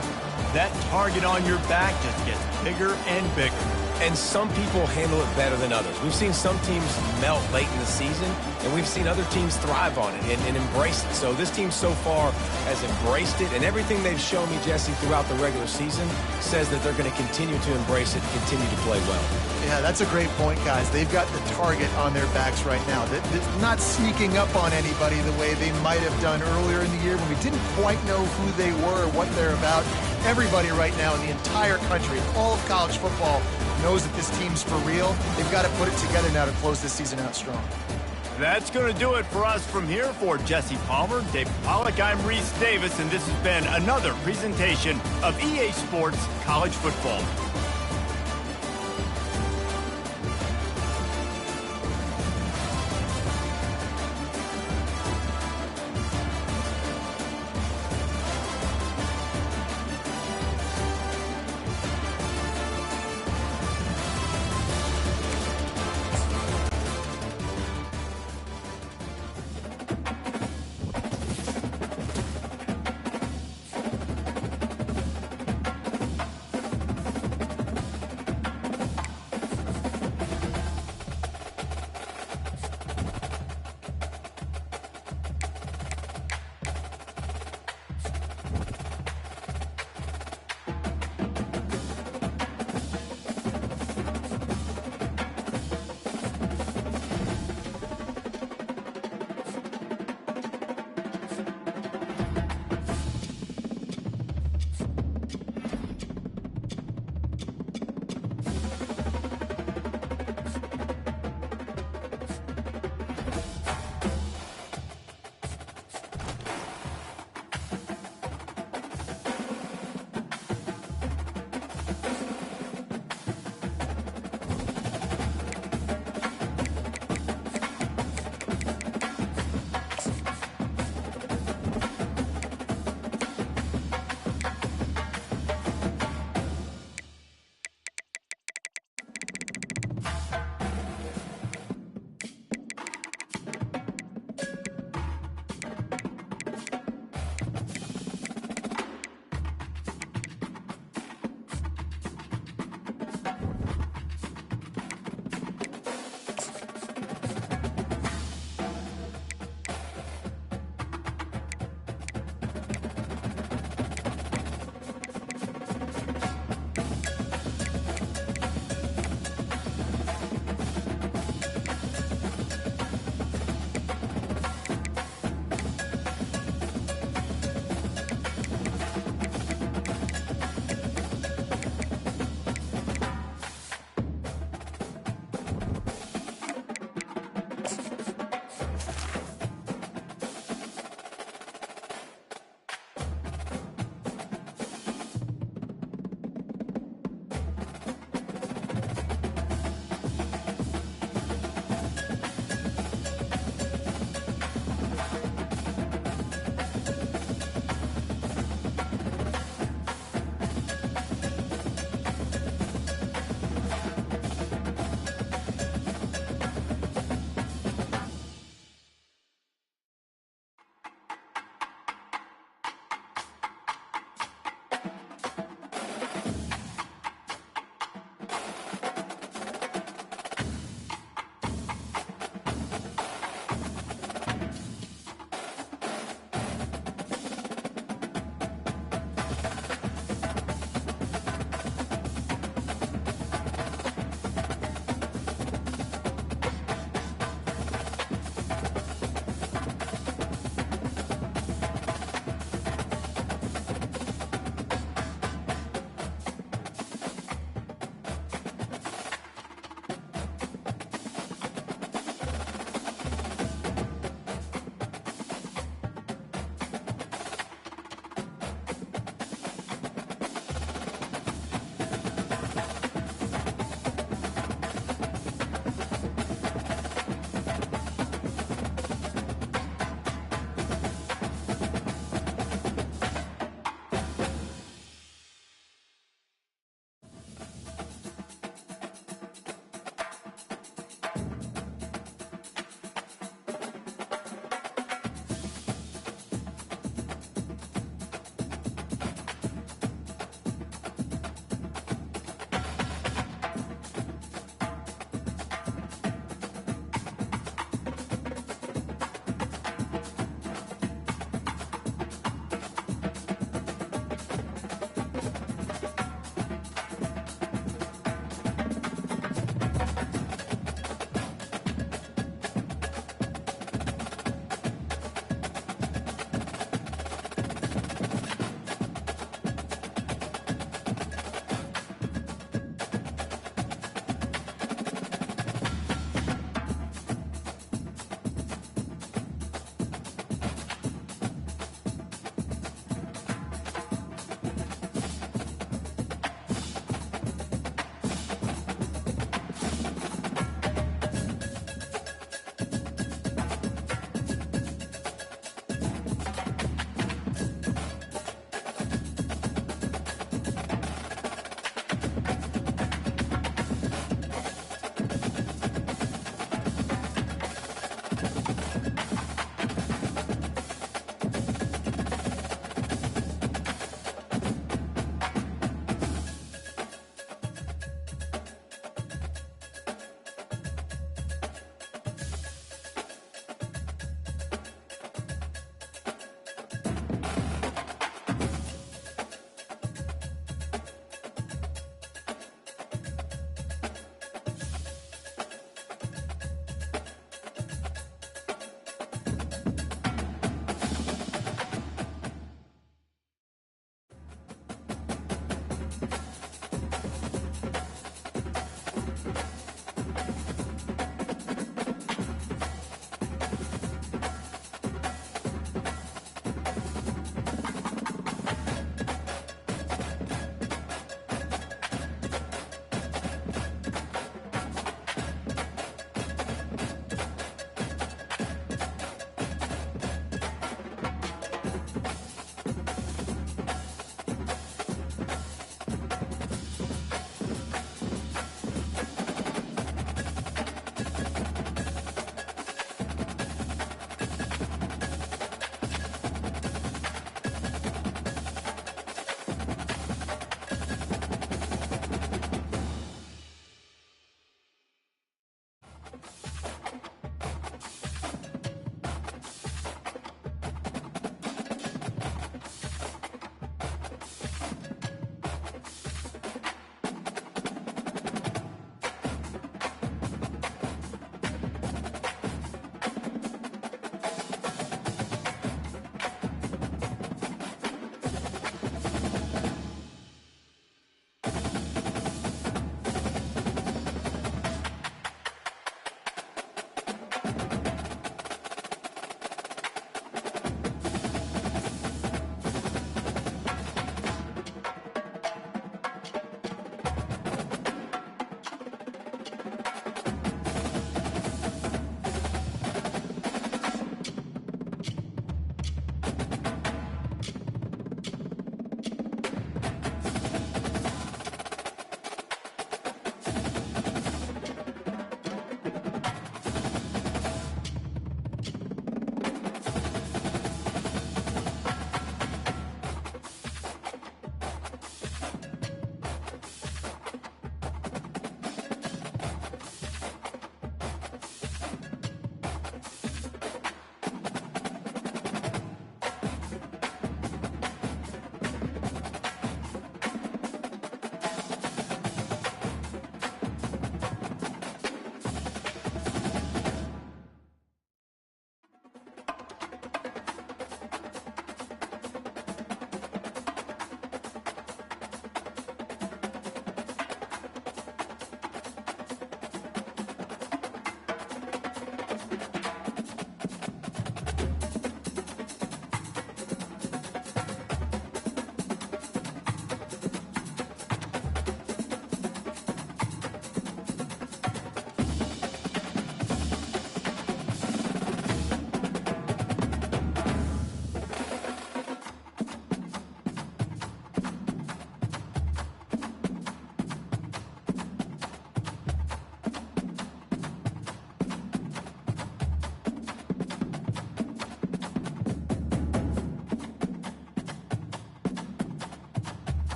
that target on your back just gets bigger and bigger. And some people handle it better than others. We've seen some teams melt late in the season, and we've seen other teams thrive on it and embrace it. So this team so far has embraced it, and everything they've shown me, Jesse, throughout the regular season says that they're going to continue to embrace it and continue to play well. Yeah, that's a great point, guys. They've got the target on their backs right now. They're not sneaking up on anybody the way they might have done earlier in the year when we didn't quite know who they were or what they're about. Everybody right now in the entire country, all of college football, knows that this team's for real. They've got to put it together now to close this season out strong. That's going to do it for us from here. For Jesse Palmer, David Pollack, I'm Reese Davis, and this has been another presentation of EA Sports College Football.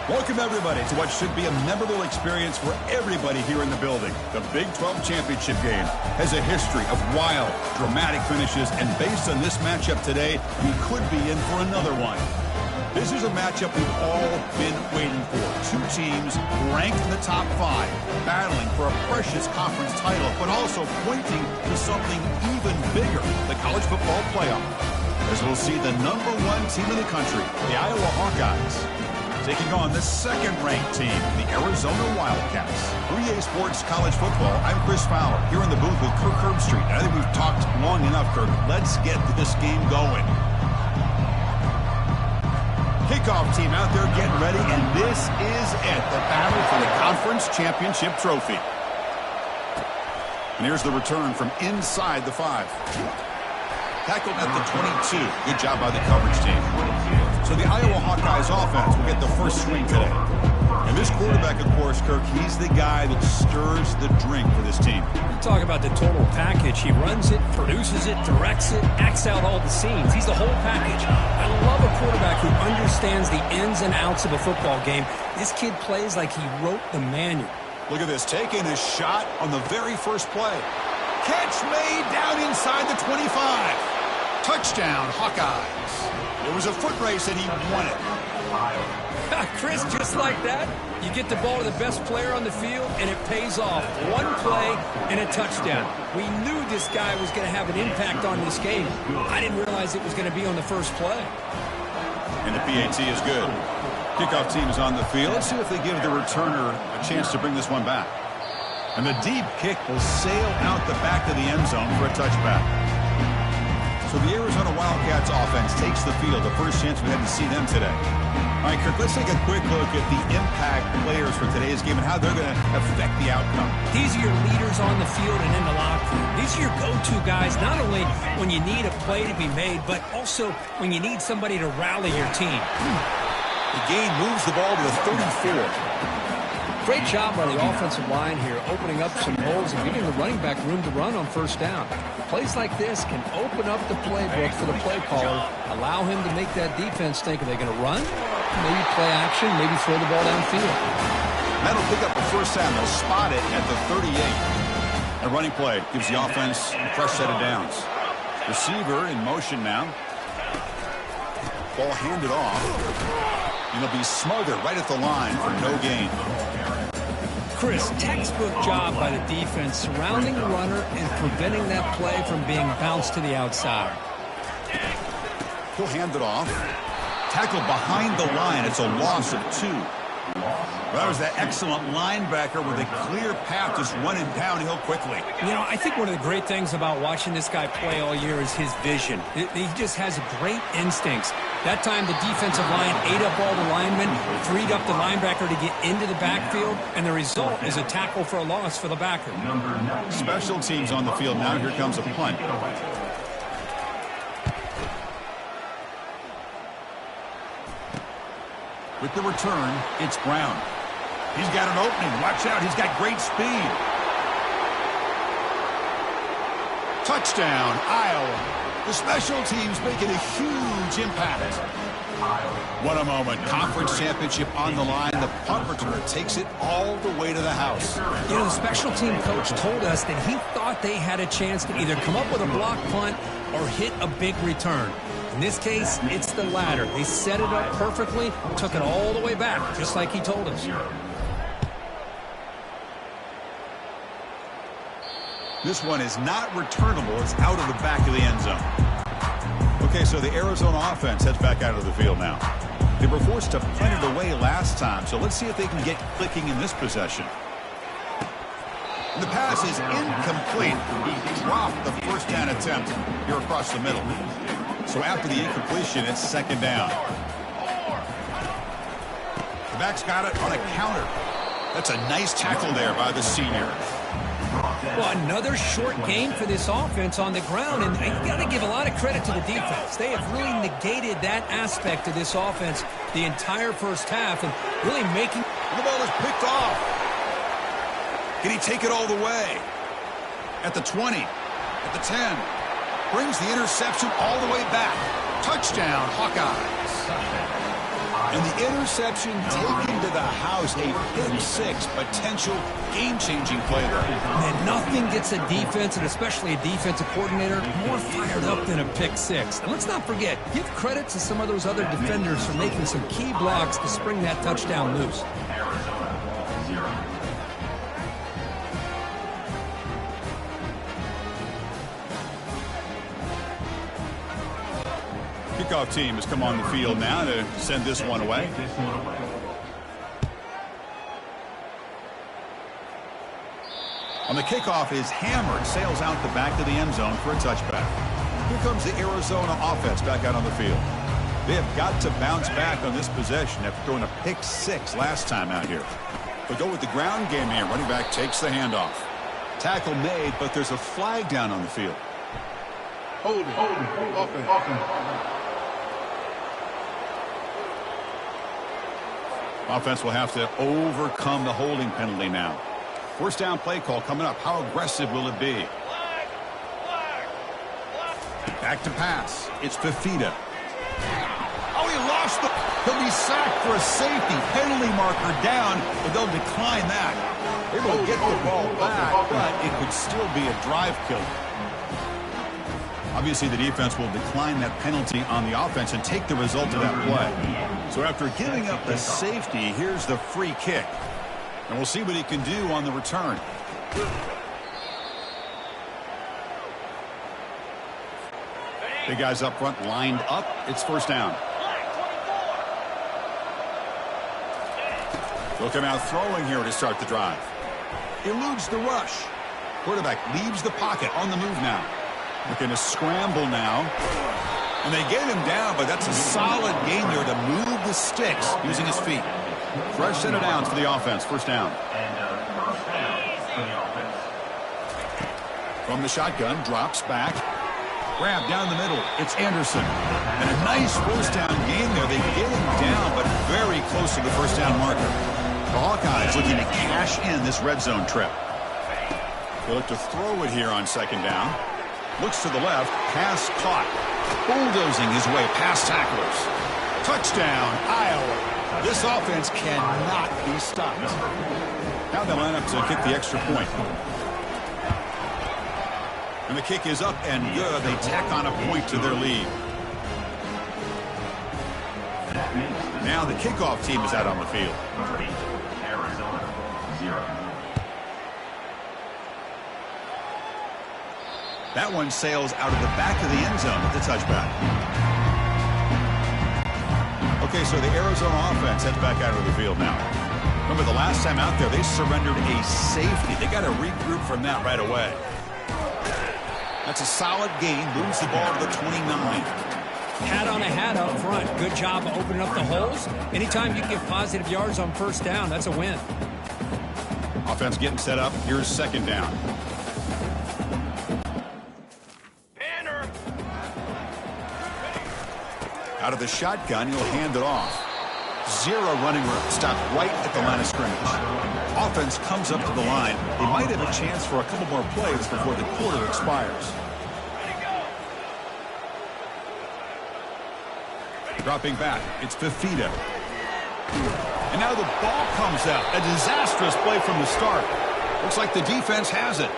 Welcome, everybody, to what should be a memorable experience for everybody here in the building. The Big 12 Championship game has a history of wild, dramatic finishes, and based on this matchup today, we could be in for another one. This is a matchup we've all been waiting for. Two teams ranked in the top 5, battling for a precious conference title, but also pointing to something even bigger, the college football playoff. As we'll see the #1 team in the country, the Iowa Hawkeyes, taking on the second-ranked team, the Arizona Wildcats. 3A Sports College Football, I'm Chris Fowler, here in the booth with Kirk Herbstreit. I think we've talked long enough, Kirk. Let's get this game going. Kickoff team out there getting ready, and this is it, the battle for the conference championship trophy. And here's the return from inside the 5. Tackled at the 22. Good job by the coverage team. So the Iowa Hawkeyes offense will get the first swing today. And this quarterback, of course, Kirk, he's the guy that stirs the drink for this team. Talk about the total package. He runs it, produces it, directs it, acts out all the scenes. He's the whole package. I love a quarterback who understands the ins and outs of a football game. This kid plays like he wrote the manual. Look at this, taking his shot on the very first play. Catch made down inside the 25. Touchdown, Hawkeyes. It was a foot race, and he won it. Chris, just like that, you get the ball to the best player on the field, and it pays off. One play and a touchdown. We knew this guy was going to have an impact on this game. I didn't realize it was going to be on the first play. And the PAT is good. Kickoff team is on the field. Let's see if they give the returner a chance to bring this one back. And the deep kick will sail out the back of the end zone for a touchback. So the Arizona Wildcats offense takes the field. The first chance we had to see them today. All right, Kirk, let's take a quick look at the impact players for today's game and how they're going to affect the outcome. These are your leaders on the field and in the locker room. These are your go-to guys, not only when you need a play to be made, but also when you need somebody to rally your team. The gain moves the ball to the 34. Great job by the offensive line here, opening up some holes and giving the running back room to run on first down. Plays like this can open up the playbook for the play caller, allow him to make that defense think, are they going to run? Maybe play action, maybe throw the ball downfield. That'll pick up the first down. They'll spot it at the 38. A running play gives the offense a fresh set of downs. Receiver in motion now. Ball handed off. And it'll be smothered right at the line for no gain. Chris, textbook job by the defense surrounding the runner and preventing that play from being bounced to the outside. He'll hand it off. Tackled behind the line. It's a loss of 2. That was that excellent linebacker with a clear path just running downhill quickly. You know, I think one of the great things about watching this guy play all year is his vision. He just has great instincts. That time the defensive line ate up all the linemen, freed up the linebacker to get into the backfield, and the result is a tackle for a loss for the backer. Special teams on the field now. Here comes a punt. With the return, it's Brown. He's got an opening. Watch out. He's got great speed. Touchdown, Iowa. The special teams making a huge impact. What a moment. Conference championship on the line. The punt returner takes it all the way to the house. You know, the special team coach told us that he thought they had a chance to either come up with a block punt or hit a big return. In this case, it's the latter. They set it up perfectly, took it all the way back, just like he told us. This one is not returnable. It's out of the back of the end zone. Okay, so the Arizona offense heads back out of the field now. They were forced to punt it away last time, so let's see if they can get clicking in this possession. The pass is incomplete. He dropped the first down attempt here across the middle. So after the incompletion, it's second down. The back's got it on a counter. That's a nice tackle there by the senior. Well, another short game for this offense on the ground, and you got to give a lot of credit to the defense. They have really negated that aspect of this offense the entire first half and really making... The ball is picked off. Can he take it all the way? At the 20, at the 10. Brings the interception all the way back. Touchdown, Hawkeyes. And the interception taken to the house, a pick six, potential game-changing play there. Man, nothing gets a defense, and especially a defensive coordinator, more fired up than a pick six. And let's not forget, give credit to some of those other defenders for making some key blocks to spring that touchdown loose. Kickoff team has come on the field now to send this one away. On the kickoff is hammered, sails out the back of the end zone for a touchback. Here comes the Arizona offense back out on the field. They have got to bounce back on this possession after throwing a pick six last time out here. They'll go with the ground game here. Running back takes the handoff. Tackle made, but there's a flag down on the field. Hold it. Offense. Offense will have to overcome the holding penalty now. First down play call coming up. How aggressive will it be? Back to pass. It's Fafita. Oh, he lost the... He'll be sacked for a safety. Penalty marker down, but they'll decline that. Able to get the ball back, but it could still be a drive killer. Obviously, the defense will decline that penalty on the offense and take the result of that play. So after giving up the safety, here's the free kick. And we'll see what he can do on the return. Big guys up front lined up. It's first down. They'll come out throwing here to start the drive. Eludes the rush. Quarterback leaves the pocket on the move now. Looking to scramble now. And they get him down, but that's a solid gain there to move the sticks using his feet. Fresh set of downs for the offense. First down. From the shotgun, drops back. Grab down the middle. It's Anderson. And a nice first down gain there. They get him down, but very close to the first down marker. The Hawkeyes looking to cash in this red zone trip. They look to throw it here on second down. Looks to the left. Pass caught. Bulldozing his way past tacklers. Touchdown, Iowa. This offense cannot be stopped. Now they line up to kick the extra point. And the kick is up and good. They tack on a point to their lead. Now the kickoff team is out on the field. Arizona 0. That one sails out of the back of the end zone with the touchback. Okay, so the Arizona offense heads back out of the field now. Remember the last time out there, they surrendered a safety. They got to regroup from that right away. That's a solid gain. Moves the ball to the 29. Hat on a hat up front. Good job of opening up the holes. Anytime you get positive yards on first down, that's a win. Offense getting set up. Here's second down. Out of the shotgun, he'll hand it off. Zero running room. Stopped right at the line of scrimmage. Offense comes up to the line. They might have a chance for a couple more plays before the quarter expires. Dropping back, it's Fafita. And now the ball comes out. A disastrous play from the start. Looks like the defense has it.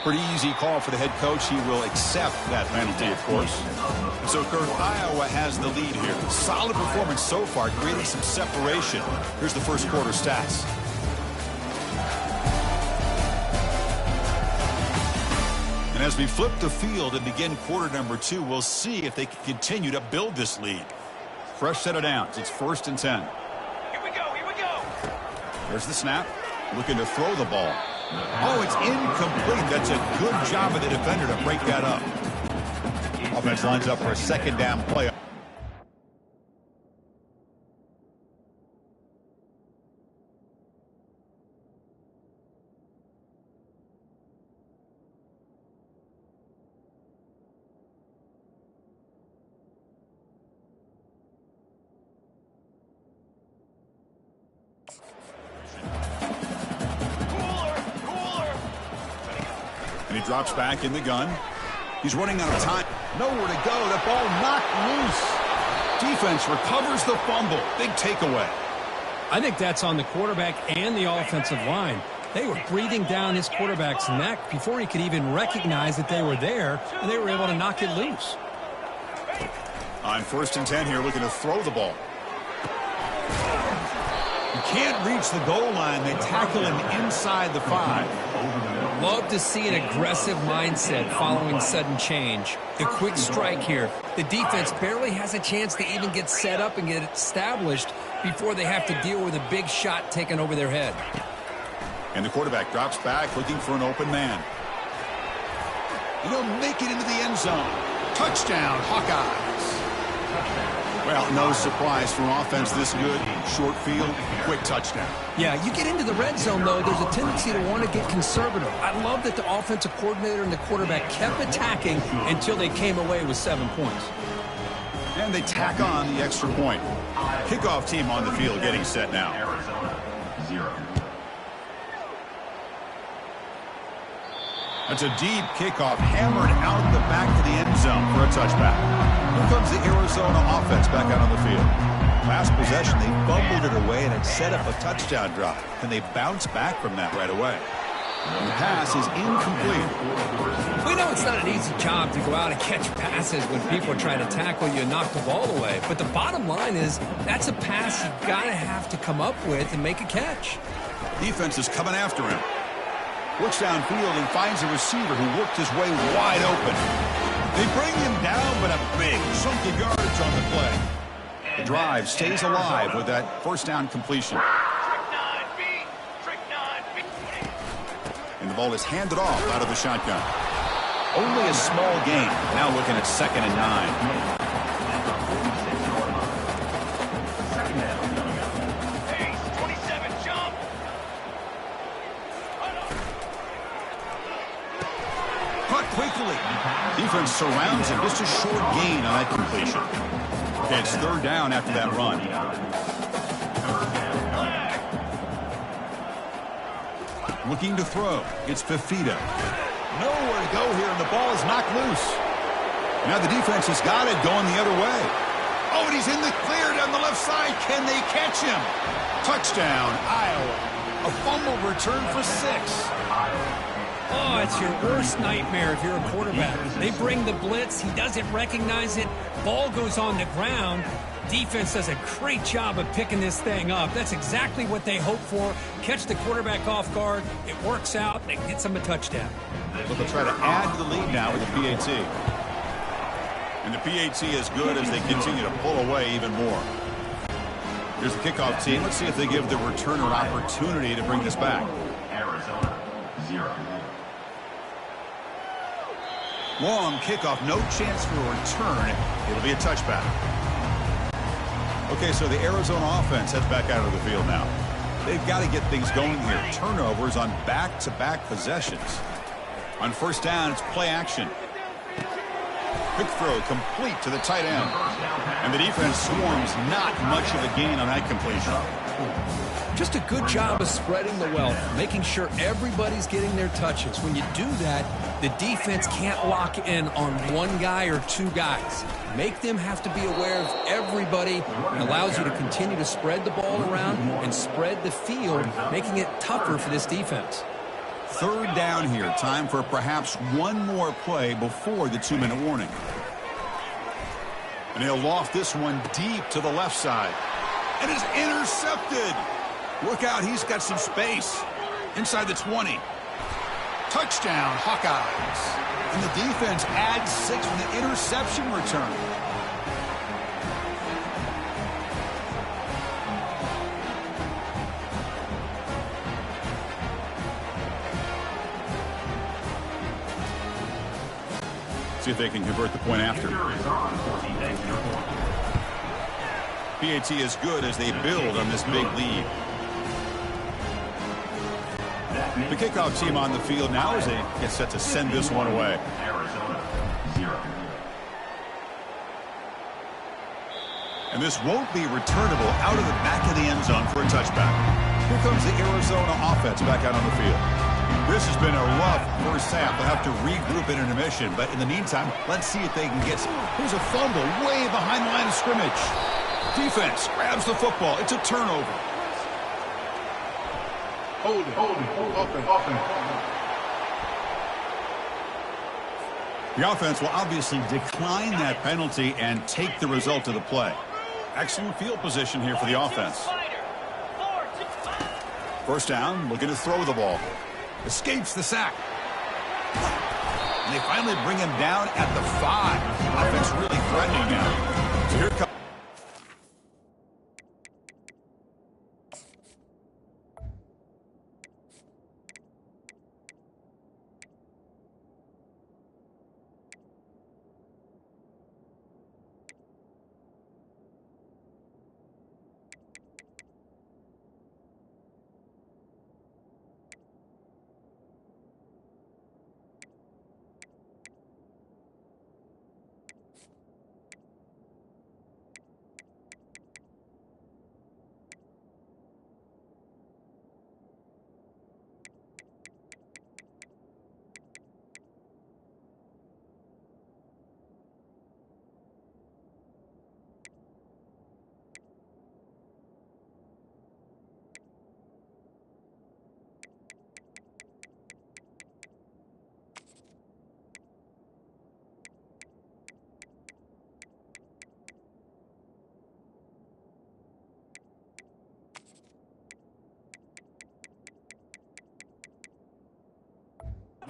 Pretty easy call for the head coach. He will accept that penalty, of course. So, Kurt, Iowa has the lead here. Solid performance so far, creating some separation. Here's the first quarter stats. And as we flip the field and begin quarter number 2, we'll see if they can continue to build this lead. Fresh set of downs. It's 1st and 10. Here we go. There's the snap. Looking to throw the ball. Oh, it's incomplete. That's a good job of the defender to break that up. Offense lines up for a second down play. And he drops back in the gun. He's running out of time. Nowhere to go. That ball knocked loose. Defense recovers the fumble. Big takeaway. I think that's on the quarterback and the offensive line. They were breathing down his quarterback's neck before he could even recognize that they were there, and they were able to knock it loose. On 1st and 10 here, looking to throw the ball. He can't reach the goal line. They tackle him inside the 5. Love to see an aggressive mindset following sudden change. The quick strike here. The defense barely has a chance to even get set up and get established before they have to deal with a big shot taken over their head. And the quarterback drops back looking for an open man. And he'll make it into the end zone. Touchdown, Hawkeyes. Well, no surprise for offense this good. Short field, quick touchdown. Yeah, you get into the red zone, though, there's a tendency to want to get conservative. I love that the offensive coordinator and the quarterback kept attacking until they came away with 7 points. And they tack on the extra point. Kickoff team on the field getting set now. Arizona, 0. That's a deep kickoff, hammered out the back of the end zone for a touchback. Here comes the Arizona offense back out on the field. Last possession, they fumbled it away and it set up a touchdown drive. Can they bounce back from that right away? And the pass is incomplete. We know it's not an easy job to go out and catch passes when people are trying to tackle you and knock the ball away. But the bottom line is that's a pass you've got to have to come up with and make a catch. Defense is coming after him. Looks downfield and finds a receiver who worked his way wide open. They bring him down, but a big chunk of yardage on the play. The drive stays alive with that 1st down completion. And the ball is handed off out of the shotgun. Only a small gain. Now looking at 2nd and 9. Quickly. Defense surrounds him. Just a short gain on that completion. Okay, it's 3rd down after that run. Looking to throw. It's Fafita. Nowhere to go here, and the ball is knocked loose. Now the defense has got it going the other way. Oh, and he's in the clear down the left side. Can they catch him? Touchdown, Iowa. A fumble return for 6. Oh, it's your worst nightmare if you're a quarterback. They bring the blitz. He doesn't recognize it. Ball goes on the ground. Defense does a great job of picking this thing up. That's exactly what they hope for. Catch the quarterback off guard. It works out. It gets them a touchdown. But they'll try to add to the lead now with the PAT. And the PAT is good as they continue to pull away even more. Here's the kickoff team. Let's see if they give the returner opportunity to bring this back. Arizona, 0. Long kickoff, no chance for a return. It'll be a touchback. Okay, so the Arizona offense heads back out of the field now. They've got to get things going here. Turnovers on back-to-back possessions. On 1st down, it's play action. Quick throw complete to the tight end. And the defense swarms, not much of a gain on that completion. Just a good job of spreading the wealth, making sure everybody's getting their touches. When you do that, the defense can't lock in on one guy or 2 guys. Make them have to be aware of everybody. It allows you to continue to spread the ball around and spread the field, making it tougher for this defense. 3rd down here. Time for perhaps one more play before the 2-minute warning. And he'll loft this one deep to the left side. And it's intercepted. Look out, he's got some space. Inside the 20. Touchdown, Hawkeyes. And the defense adds 6 with an interception return. See if they can convert the point after. PAT is good as they build on this big lead. The kickoff team on the field now as they get set to send this one away. Arizona, 0. And this won't be returnable out of the back of the end zone for a touchback. Here comes the Arizona offense back out on the field. This has been a rough first half. They'll have to regroup in intermission. But in the meantime, let's see if they can get some. Here's a fumble way behind the line of scrimmage. Defense grabs the football. It's a turnover. Hold it. Offense. The offense will obviously decline that penalty and take the result of the play. Excellent field position here for the offense. First down, looking to throw the ball. Escapes the sack. And they finally bring him down at the 5. Offense really threatening now. So here comes.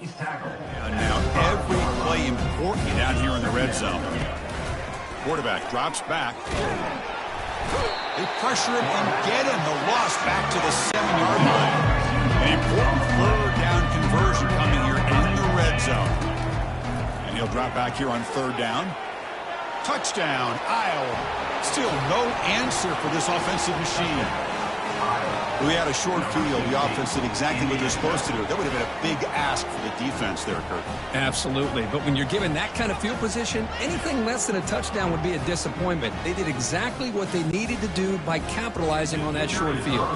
And now every play important down here in the red zone. Quarterback drops back. They pressure him and get him. The loss back to the 7-yard line. An important third down conversion coming here in the red zone. And he'll drop back here on third down. Touchdown, Iowa. Still no answer for this offensive machine. We had a short field. The offense did exactly what they're supposed to do. That would have been a big ask for the defense there, Kurt. Absolutely. But when you're given that kind of field position, anything less than a touchdown would be a disappointment. They did exactly what they needed to do by capitalizing on that short field.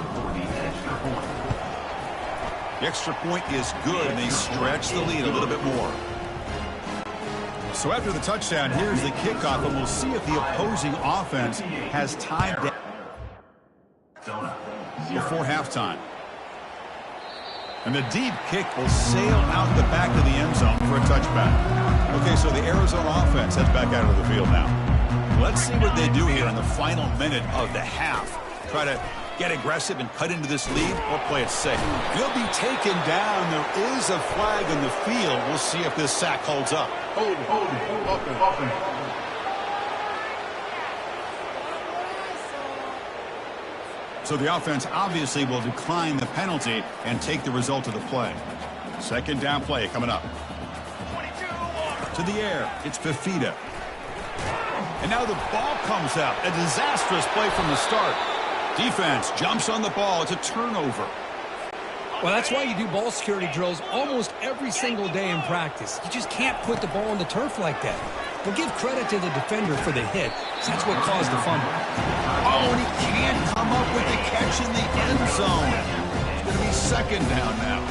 The extra point is good, and they stretch the lead a little bit more. So after the touchdown, here's the kickoff, and we'll see if the opposing offense has time before halftime. And the deep kick will sail out the back of the end zone for a touchback. Okay, so the Arizona offense heads back out of the field now. Let's see what they do here in the final minute of the half. Try to get aggressive and cut into this lead, or play it safe. He'll be taken down. There is a flag in the field. We'll see if this sack holds up. Hold it. So the offense obviously will decline the penalty and take the result of the play. Second down play coming up. To the air, it's Fafita. And now the ball comes out. A disastrous play from the start. Defense jumps on the ball. It's a turnover. Well, that's why you do ball security drills almost every single day in practice. You just can't put the ball on the turf like that. We'll give credit to the defender for the hit. That's what caused the fumble. Oh, and he can't come up with the catch in the end zone. It's going to be second down now.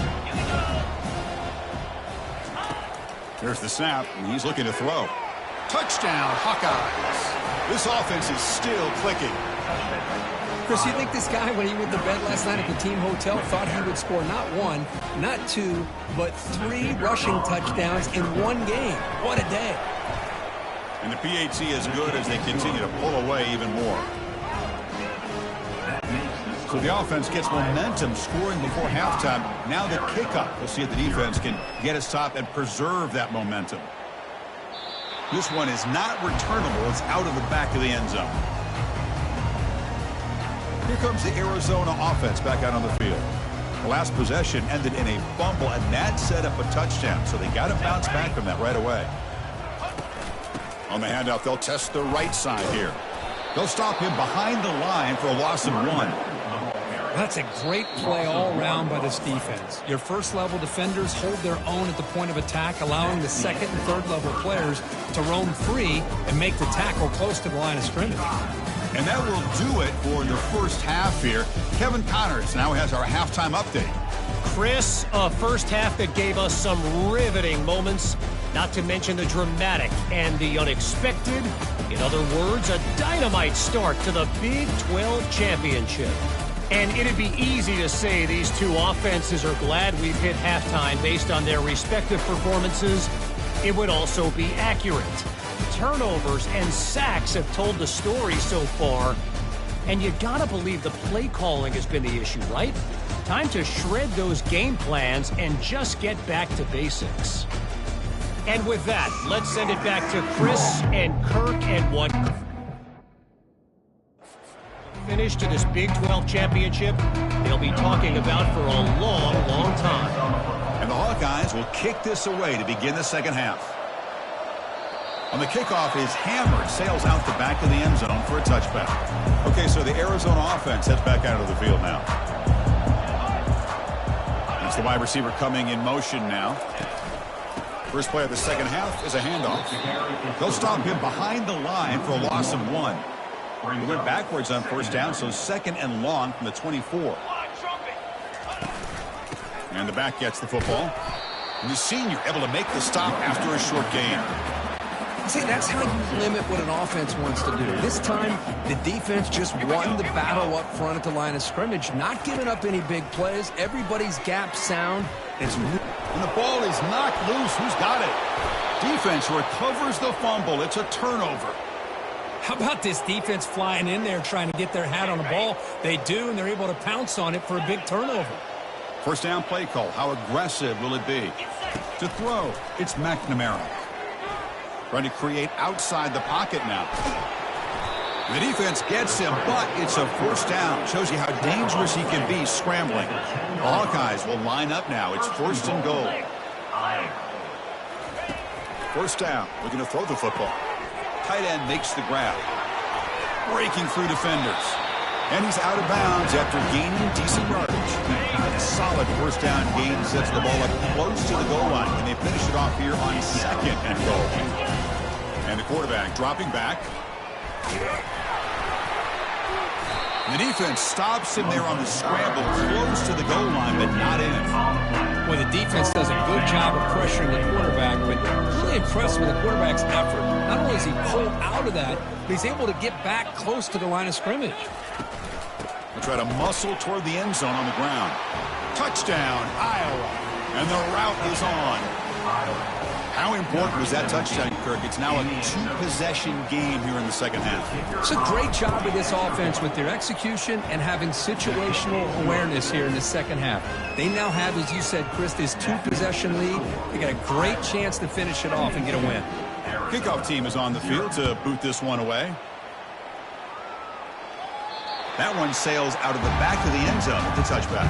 There's the snap, and he's looking to throw. Touchdown, Hawkeyes. This offense is still clicking. Chris, you think this guy, when he went to bed last night at the team hotel, thought he would score not one, not two, but 3 rushing touchdowns in one game? What a day. And the PAT is good as they continue to pull away even more. So the offense gets momentum, scoring before halftime. Now the kickoff. We'll see if the defense can get a stop and preserve that momentum. This one is not returnable. It's out of the back of the end zone. Here comes the Arizona offense back out on the field. The last possession ended in a fumble, and that set up a touchdown. So they got to bounce back from that right away. On the handoff, they'll test the right side here. They'll stop him behind the line for a loss of 1. That's a great play all around by this defense. Your first-level defenders hold their own at the point of attack, allowing the second and third-level players to roam free and make the tackle close to the line of scrimmage. And that will do it for the first half here. Kevin Connors now has our halftime update. Chris, a first half that gave us some riveting moments, not to mention the dramatic and the unexpected. In other words, a dynamite start to the Big 12 championship. And it'd be easy to say these two offenses are glad we've hit halftime based on their respective performances. It would also be accurate. Turnovers and sacks have told the story so far. And you gotta believe the play calling has been the issue, right? Time to shred those game plans and just get back to basics. And with that, let's send it back to Chris and Kirk and what finish to this Big 12 championship they'll be talking about for a long, long time. And the Hawkeyes will kick this away to begin the second half. On the kickoff is hammered, sails out the back of the end zone for a touchback. Okay, so the Arizona offense heads back out of the field now. It's the wide receiver coming in motion now. First play of the second half is a handoff. They'll stop him behind the line for a loss of 1. He went backwards on first down, so second and long from the 24. And the back gets the football. And the senior able to make the stop after a short gain. See, that's how you limit what an offense wants to do. This time, the defense just won the battle up front at the line of scrimmage, not giving up any big plays. Everybody's gap sound. And the ball is knocked loose. Who's got it? Defense recovers the fumble. It's a turnover. How about this defense flying in there trying to get their hat on the ball? They do, and they're able to pounce on it for a big turnover. First down play call. How aggressive will it be? To throw, it's McNamara. Trying to create outside the pocket now. The defense gets him, but it's a first down. Shows you how dangerous he can be scrambling. The Hawkeyes will line up now. It's first and goal. First down. Looking to throw the football. Tight end makes the grab. Breaking through defenders. And he's out of bounds after gaining decent yardage. A solid first down gain sets the ball up close to the goal line. And they finish it off here on second and goal. And the quarterback dropping back. The defense stops him there on the scramble, close to the goal line, but not in. Well, the defense does a good job of pressuring the quarterback, but really impressed with the quarterback's effort. Not only is he pulled out of that, but he's able to get back close to the line of scrimmage. They'll try to muscle toward the end zone on the ground. Touchdown, Iowa. And the route is on. How important was that touchdown, Kirk? It's now a two-possession game here in the second half. It's a great job of this offense with their execution and having situational awareness here in the second half. They now have, as you said, Chris, this two-possession lead. They got a great chance to finish it off and get a win. Kickoff team is on the field to boot this one away. That one sails out of the back of the end zone with the touchback.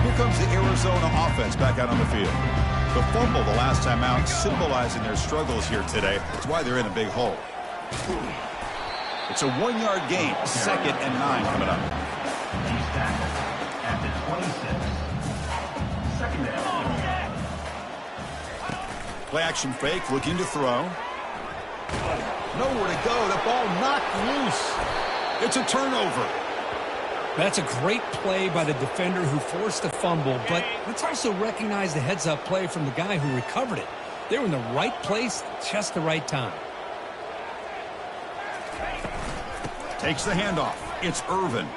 Here comes the Arizona offense back out on the field. The fumble the last time out, symbolizing their struggles here today. That's why they're in a big hole. It's a 1-yard gain, second and 9 coming up. At the 26. Second down. Play action fake, looking to throw. Nowhere to go. The ball knocked loose. It's a turnover. That's a great play by the defender who forced the fumble, but let's also recognize the heads-up play from the guy who recovered it. They were in the right place at just the right time. Takes the handoff. It's Irvin.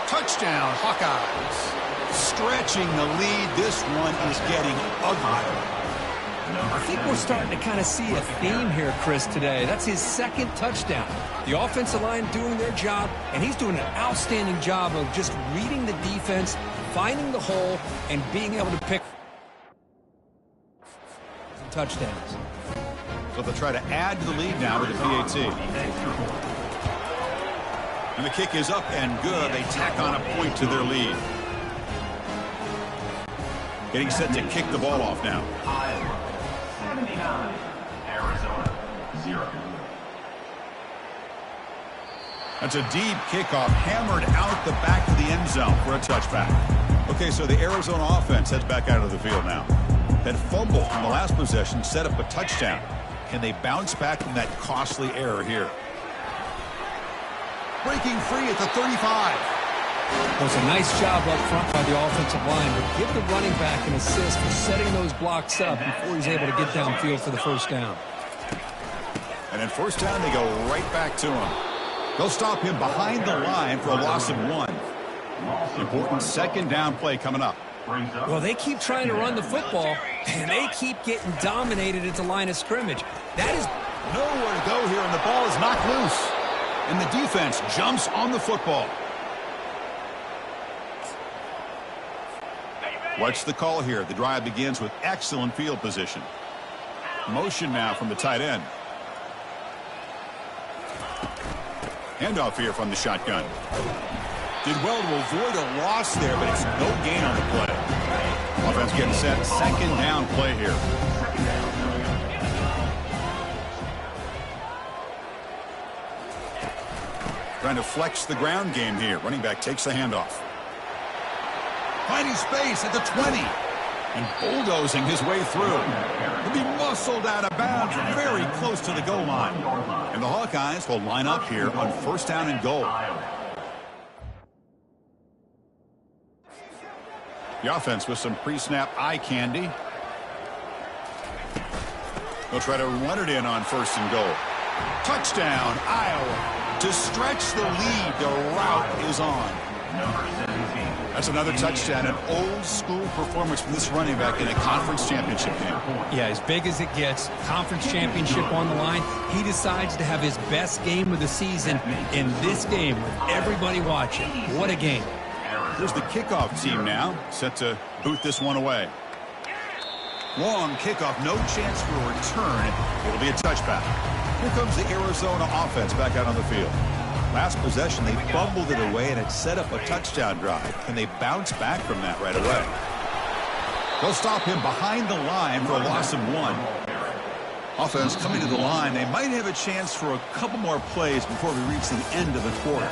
Touchdown, Hawkeyes. Stretching the lead. This one is getting ugly. I think we're starting to kind of see a theme here, Chris, today. That's his second touchdown. The offensive line doing their job, and he's doing an outstanding job of just reading the defense, finding the hole, and being able to pick touchdowns. So they'll try to add to the lead now with the PAT. And the kick is up and good. They tack on a point to their lead. Getting set to kick the ball off now. 79. Arizona 0. That's a deep kickoff, hammered out the back of the end zone for a touchback. Okay, so the Arizona offense heads back out of the field now. That fumble from the last possession set up a touchdown. Can they bounce back from that costly error here? Breaking free at the 35. Well, it's a nice job up front by the offensive line, but give the running back an assist for setting those blocks up before he's able to get downfield for the first down. And then first down, they go right back to him. They'll stop him behind the line for a loss of 1. Important second down play coming up. Well, they keep trying to run the football, and they keep getting dominated at the line of scrimmage. That is nowhere to go here, and the ball is knocked loose. And the defense jumps on the football. What's the call here? The drive begins with excellent field position. Motion now from the tight end. Handoff here from the shotgun. Did well to avoid a loss there, but it's no gain on the play. Offense getting set. Second down play here. Trying to flex the ground game here. Running back takes the handoff. Finding space at the 20. And bulldozing his way through. He'll be muscled out of bounds very close to the goal line. And the Hawkeyes will line up here on first down and goal. The offense with some pre-snap eye candy. They'll try to run it in on first and goal. Touchdown, Iowa. To stretch the lead, the route is on. That's another touchdown, an old-school performance from this running back in a conference championship game. Yeah, as big as it gets, conference championship on the line, he decides to have his best game of the season in this game with everybody watching. What a game. Here's the kickoff team now, set to boot this one away. Long kickoff, no chance for a return. It'll be a touchback. Here comes the Arizona offense back out on the field. Last possession, they fumbled it away, and it set up a touchdown drive. And they bounce back from that right away. They'll stop him behind the line for a loss of 1. Offense coming to the line. They might have a chance for a couple more plays before we reach the end of the quarter.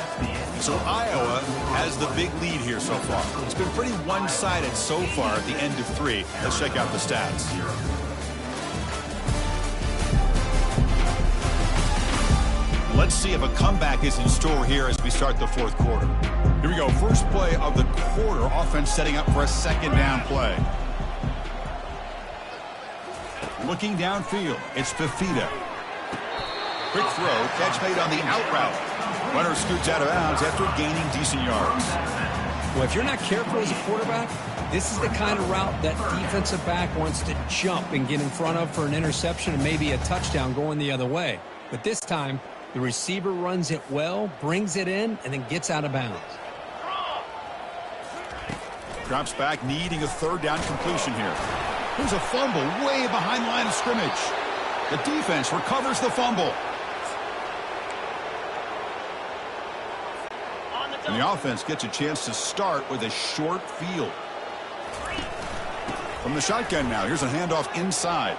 So Iowa has the big lead here so far. It's been pretty one-sided so far at the end of 3. Let's check out the stats. Let's see if a comeback is in store here as we start the fourth quarter. Here we go. First play of the quarter. Offense setting up for a second down play. Looking downfield. It's Fafita. Quick throw. Catch made on the out route. Runner scoots out of bounds after gaining decent yards. Well, if you're not careful as a quarterback, this is the kind of route that defensive back wants to jump and get in front of for an interception and maybe a touchdown going the other way. But this time, the receiver runs it well, brings it in, and then gets out of bounds. Drops back, needing a third down completion here. There's a fumble way behind the line of scrimmage. The defense recovers the fumble. And the offense gets a chance to start with a short field. From the shotgun now, here's a handoff inside.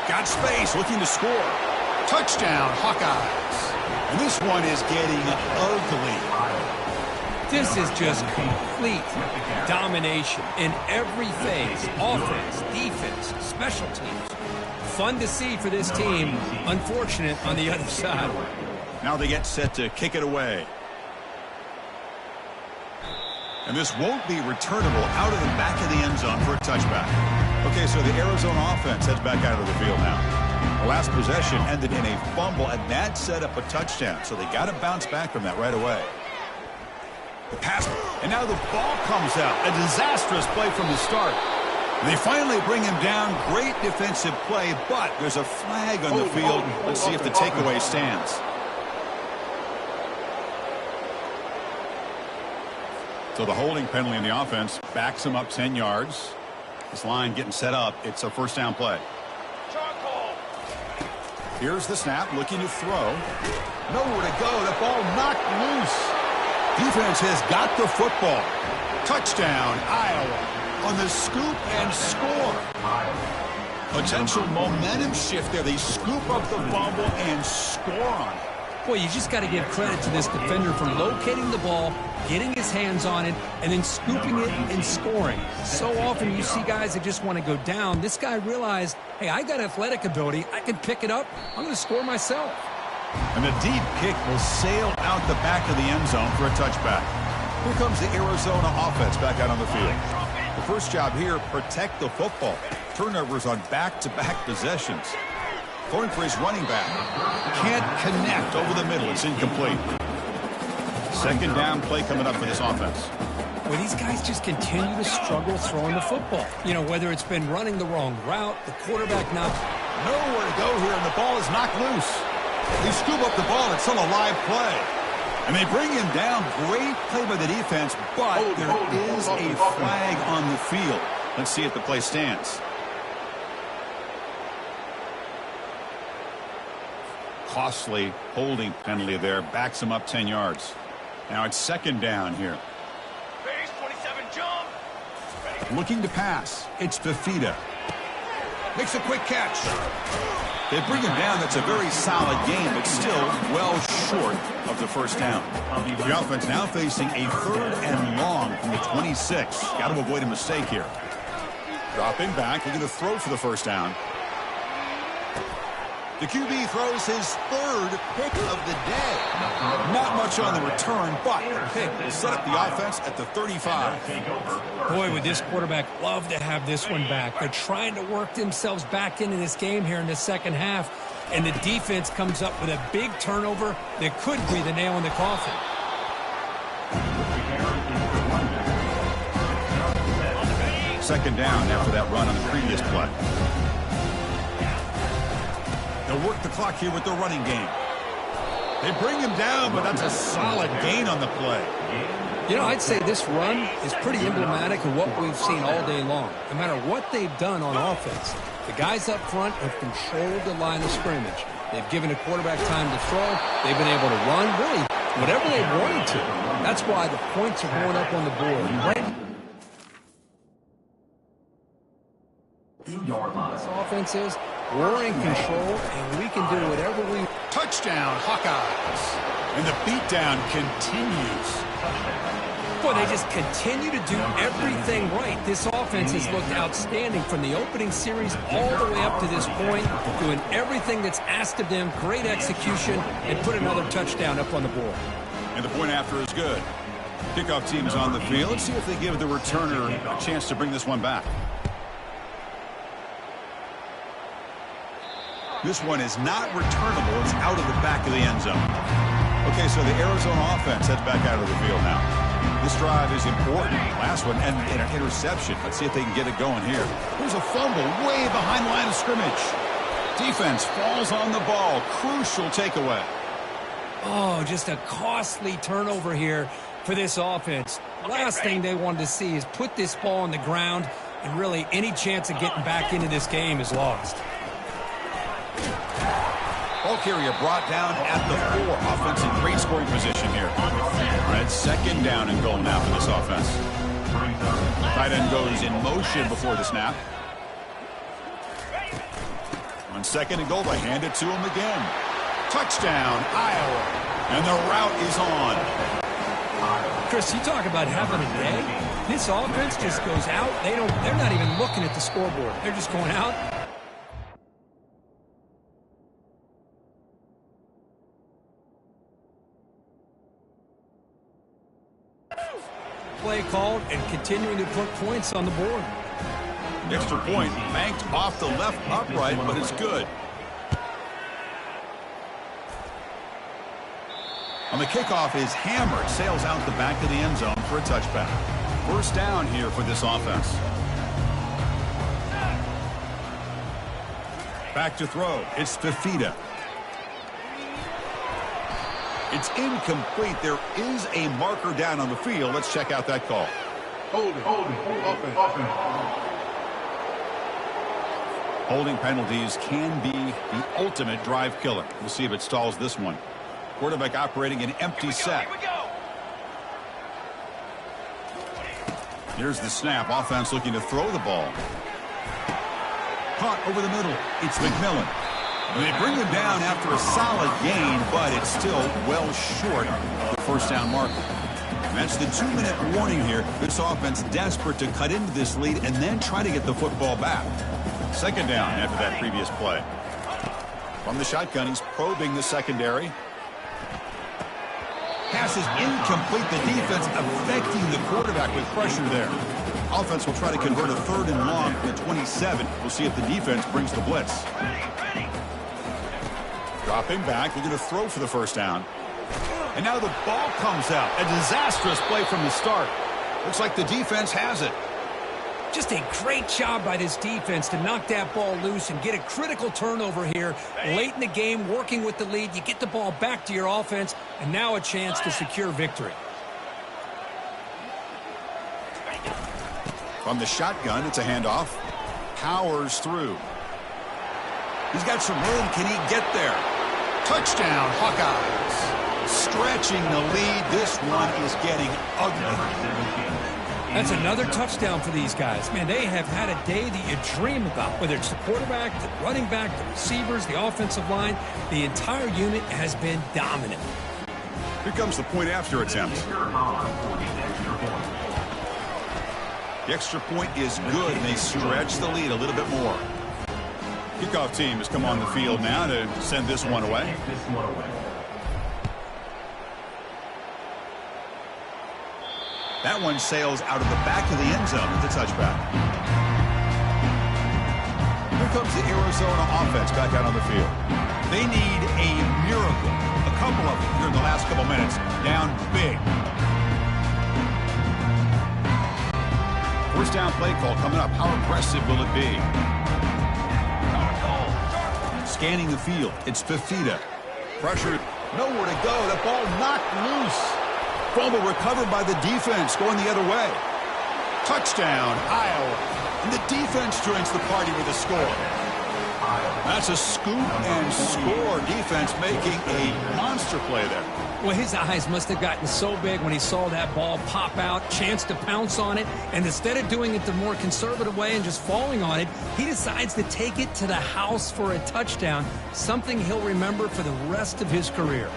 Got space, looking to score. Touchdown, Hawkeyes. And this one is getting ugly. This is just complete domination in every phase. Offense, defense, special teams. Fun to see for this team. Unfortunate on the other side. Now they get set to kick it away. And this won't be returnable out of the back of the end zone for a touchback. Okay, so the Arizona offense heads back out of the field now. The last possession ended in a fumble, and that set up a touchdown. So they got to bounce back from that right away. The pass, and now the ball comes out. A disastrous play from the start. And they finally bring him down. Great defensive play, but there's a flag on the field. Let's see if the takeaway stands. So the holding penalty in the offense backs him up 10 yards. This line getting set up. It's a first down play. Here's the snap, looking to throw. Nowhere to go. The ball knocked loose. Defense has got the football. Touchdown, Iowa. On the scoop and score. Potential momentum shift there. They scoop up the fumble and score on it. Boy, you just got to give credit to this defender for locating the ball, getting his hands on it, and then scooping it and scoring. So often you see guys that just want to go down. This guy realized, hey, I got athletic ability. I can pick it up. I'm going to score myself. And the deep kick will sail out the back of the end zone for a touchback. Here comes the Arizona offense back out on the field. The first job here, protect the football. Turnovers on back-to-back possessions. Going for his running back. Can't connect over the middle. It's incomplete. Second down play coming up for this offense. Well, these guys just continue to struggle throwing the football. You know, whether it's been running the wrong route, the quarterback not... Nowhere to go here, and the ball is knocked loose. They scoop up the ball. It's still a live play. And they bring him down. Great play by the defense, but there is a flag on the field. Let's see if the play stands. Costly holding penalty there. Backs him up 10 yards. Now it's second down here. Base 27 jump. Looking to pass. It's Fafita. Makes a quick catch. They bring him down. That's a very solid game, but still well short of the first down. The offense now facing a 3rd and long from the 26. Got to avoid a mistake here. Dropping back. Looking to throw for the first down. The QB throws his 3rd pick of the day. Not much on the return, but the pick will set up the offense at the 35. Boy, would this quarterback love to have this one back. They're trying to work themselves back into this game here in the second half, and the defense comes up with a big turnover that could be the nail in the coffin. Second down after that run on the previous play. They'll work the clock here with the running game. They bring him down, but that's a solid gain on the play. You know, I'd say this run is pretty emblematic of what we've seen all day long. No matter what they've done on offense, the guys up front have controlled the line of scrimmage. They've given the quarterback time to throw. They've been able to run, really, whatever they wanted to. That's why the points are going up on the board. Right? This offense is, we're in control, and we can do whatever we... Touchdown, Hawkeyes. And the beatdown continues. Boy, they just continue to do everything right. This offense has looked outstanding from the opening series all the way up to this point, doing everything that's asked of them, great execution, and put another touchdown up on the board. And the point after is good. Kickoff team is on the field. Let's see if they give the returner a chance to bring this one back. This one is not returnable. It's out of the back of the end zone. Okay, so the Arizona offense heads back out of the field now. This drive is important. Last one, and an interception. Let's see if they can get it going here. There's a fumble way behind the line of scrimmage. Defense falls on the ball. Crucial takeaway. Oh, just a costly turnover here for this offense. Last thing they wanted to see is put this ball on the ground, and really any chance of getting back into this game is lost. Ball carrier brought down at the 4. Offense in great scoring position here. All right, second down and goal now for this offense. Tight end goes in motion before the snap. On second and goal, they hand it to him again. Touchdown, Iowa. And the route is on. Chris, you talk about having a day. This offense just goes out. They're not even looking at the scoreboard. They're just going out. Play called and continuing to put points on the board. Extra point banked off the left upright, but it's good. On the kickoff is hammered, sails out the back of the end zone for a touchback. First down here for this offense. Back to throw. It's Fafita. It's incomplete. There is a marker down on the field. Let's check out that call. Holding, offense. Holding penalties can be the ultimate drive killer. We'll see if it stalls this one. Quarterback operating an empty set. Here's the snap. Offense looking to throw the ball. Caught over the middle. It's McMillan. And they bring him down after a solid gain, but it's still well short of the first down marker. And that's the 2-minute warning here. This offense desperate to cut into this lead and then try to get the football back. Second down after that previous play. From the shotgun, he's probing the secondary. Pass is incomplete. The defense affecting the quarterback with pressure there. Offense will try to convert a 3rd and long from the 27. We'll see if the defense brings the blitz. Dropping back. They're going to throw for the first down. And now the ball comes out. A disastrous play from the start. Looks like the defense has it. Just a great job by this defense to knock that ball loose and get a critical turnover here late in the game, working with the lead. You get the ball back to your offense, and now a chance to secure victory. From the shotgun, it's a handoff. Powers through. He's got some room. Can he get there? Touchdown, Hawkeyes. Stretching the lead. This one is getting ugly. That's another touchdown for these guys. Man, they have had a day that you dream about, whether it's the quarterback, the running back, the receivers, the offensive line. The entire unit has been dominant. Here comes the point after attempt. The extra point is good, and they stretch the lead a little bit more. Kickoff team has come on the field now to send this one away. That one sails out of the back of the end zone with the touchback. Here comes the Arizona offense back out on the field. They need a miracle. A couple of them here in the last couple minutes. Down big. First down play call coming up. How aggressive will it be? Scanning the field. It's Fafita. Pressure. Nowhere to go. The ball knocked loose. Fumble recovered by the defense, going the other way. Touchdown, Iowa. And the defense joins the party with a score. That's a scoop and score. Defense making a monster play there. Well, his eyes must have gotten so big when he saw that ball pop out, chance to pounce on it, and instead of doing it the more conservative way and just falling on it, he decides to take it to the house for a touchdown, something he'll remember for the rest of his career.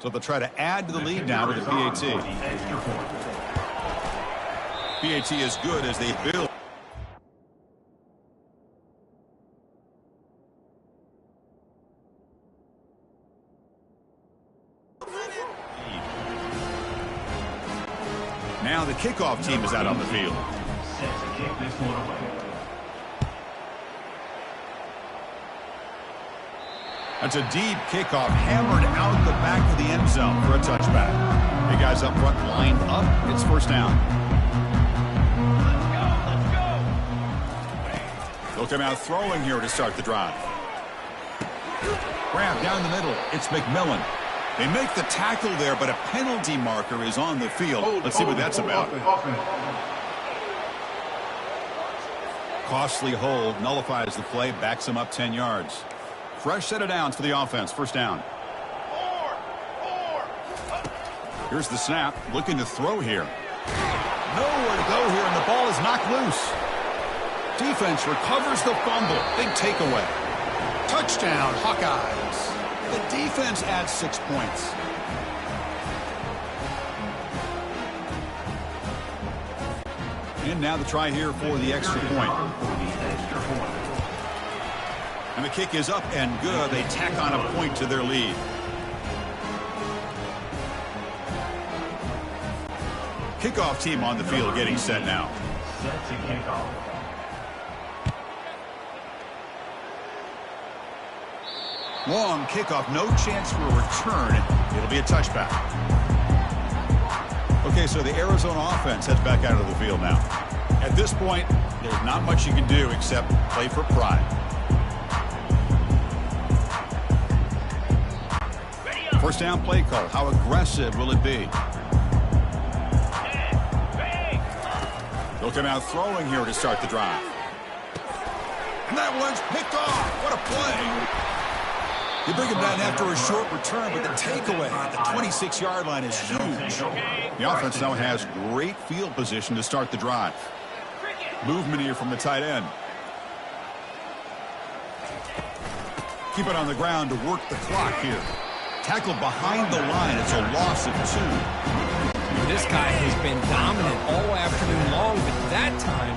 So they'll try to add to the lead now with the PAT. PAT is good as they build. Now the kickoff team is out on the field. Set to kick this one away. That's a deep kickoff, hammered out the back of the end zone for a touchback. The guys up front lined up. It's first down. They'll come out throwing here to start the drive. Grab down the middle. It's McMillan. They make the tackle there, but a penalty marker is on the field. Let's see what that's about. Costly hold nullifies the play, backs them up 10 yards. Fresh set of downs for the offense. First down. Here's the snap. Looking to throw here. Nowhere to go here, and the ball is knocked loose. Defense recovers the fumble. Big takeaway. Touchdown, Hawkeyes. The defense adds 6 points. And now the try here for the extra point. And the kick is up and good. They tack on a point to their lead. Kickoff team on the field getting set now. Set to kick off. Long kickoff, no chance for a return. It'll be a touchback. Okay, so the Arizona offense heads back out of the field now. At this point, there's not much you can do except play for pride. First down play call. How aggressive will it be? They'll come out throwing here to start the drive. And that one's picked off. What a play. You bring him down after a short return, but the takeaway at the 26-yard line is huge. The offense now has great field position to start the drive. Movement here from the tight end. Keep it on the ground to work the clock here. Tackled behind the line. It's a loss of 2. This guy has been dominant all afternoon long, but that time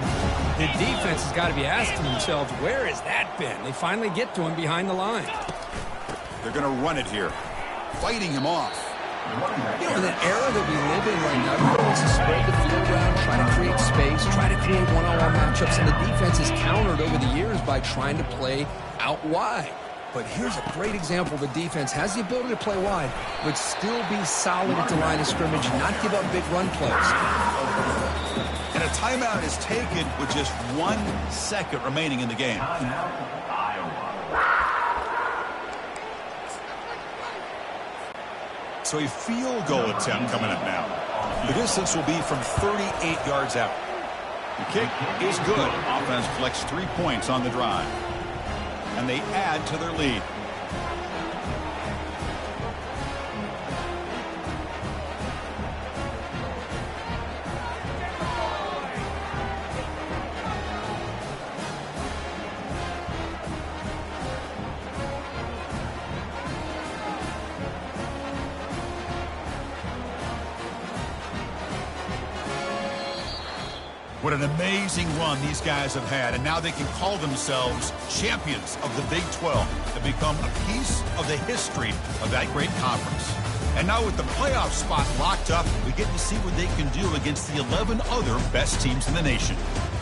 the defense has got to be asking themselves, where has that been? They finally get to him behind the line. They're going to run it here, fighting him off. You know, in the era that we live in right now, everyone wants to spread the field around, try to create space, try to create one-on-one matchups, and the defense is countered over the years by trying to play out wide. But here's a great example. The defense has the ability to play wide, but still be solid at the line of scrimmage, not give up big run plays. And a timeout is taken with just 1 second remaining in the game. So a field goal attempt coming up now. The distance will be from 38 yards out. The kick is good. Offense collects 3 points on the drive. And they add to their lead. What an amazing run these guys have had, and now they can call themselves champions of the Big 12 to become a piece of the history of that great conference. And now with the playoff spot locked up, we get to see what they can do against the 11 other best teams in the nation.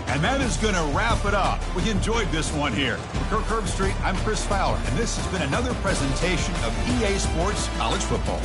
And that is going to wrap it up. We enjoyed this one here. For Kirk Herbstreit, I'm Chris Fowler, and this has been another presentation of EA Sports College Football.